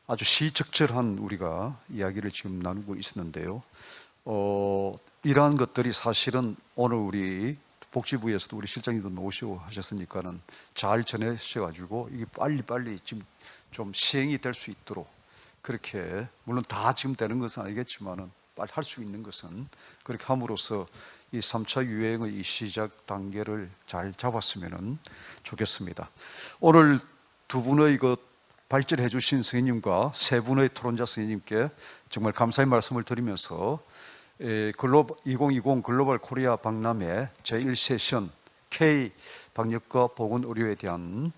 아주 시적절한 우리가 이야기를 지금 나누고 있었는데요. 이러한 것들이 사실은 오늘 우리 복지부에서도 우리 실장님도 나오시고 하셨으니까는 잘 전해주셔가지고 이게 빨리 지금 좀 시행이 될 수 있도록 그렇게, 물론 다 지금 되는 것은 아니겠지만은 빨리 할 수 있는 것은 그렇게 함으로써 이 3차 유행의 이 시작 단계를 잘 잡았으면 좋겠습니다. 오늘 두 분의 그 발제해 주신 선생님과 세 분의 토론자 선생님께 정말 감사의 말씀을 드리면서 2020 글로벌 코리아 박람회 제1세션 K 방역과 보건 의료에 대한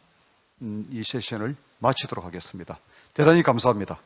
이 세션을 마치도록 하겠습니다. 대단히 감사합니다.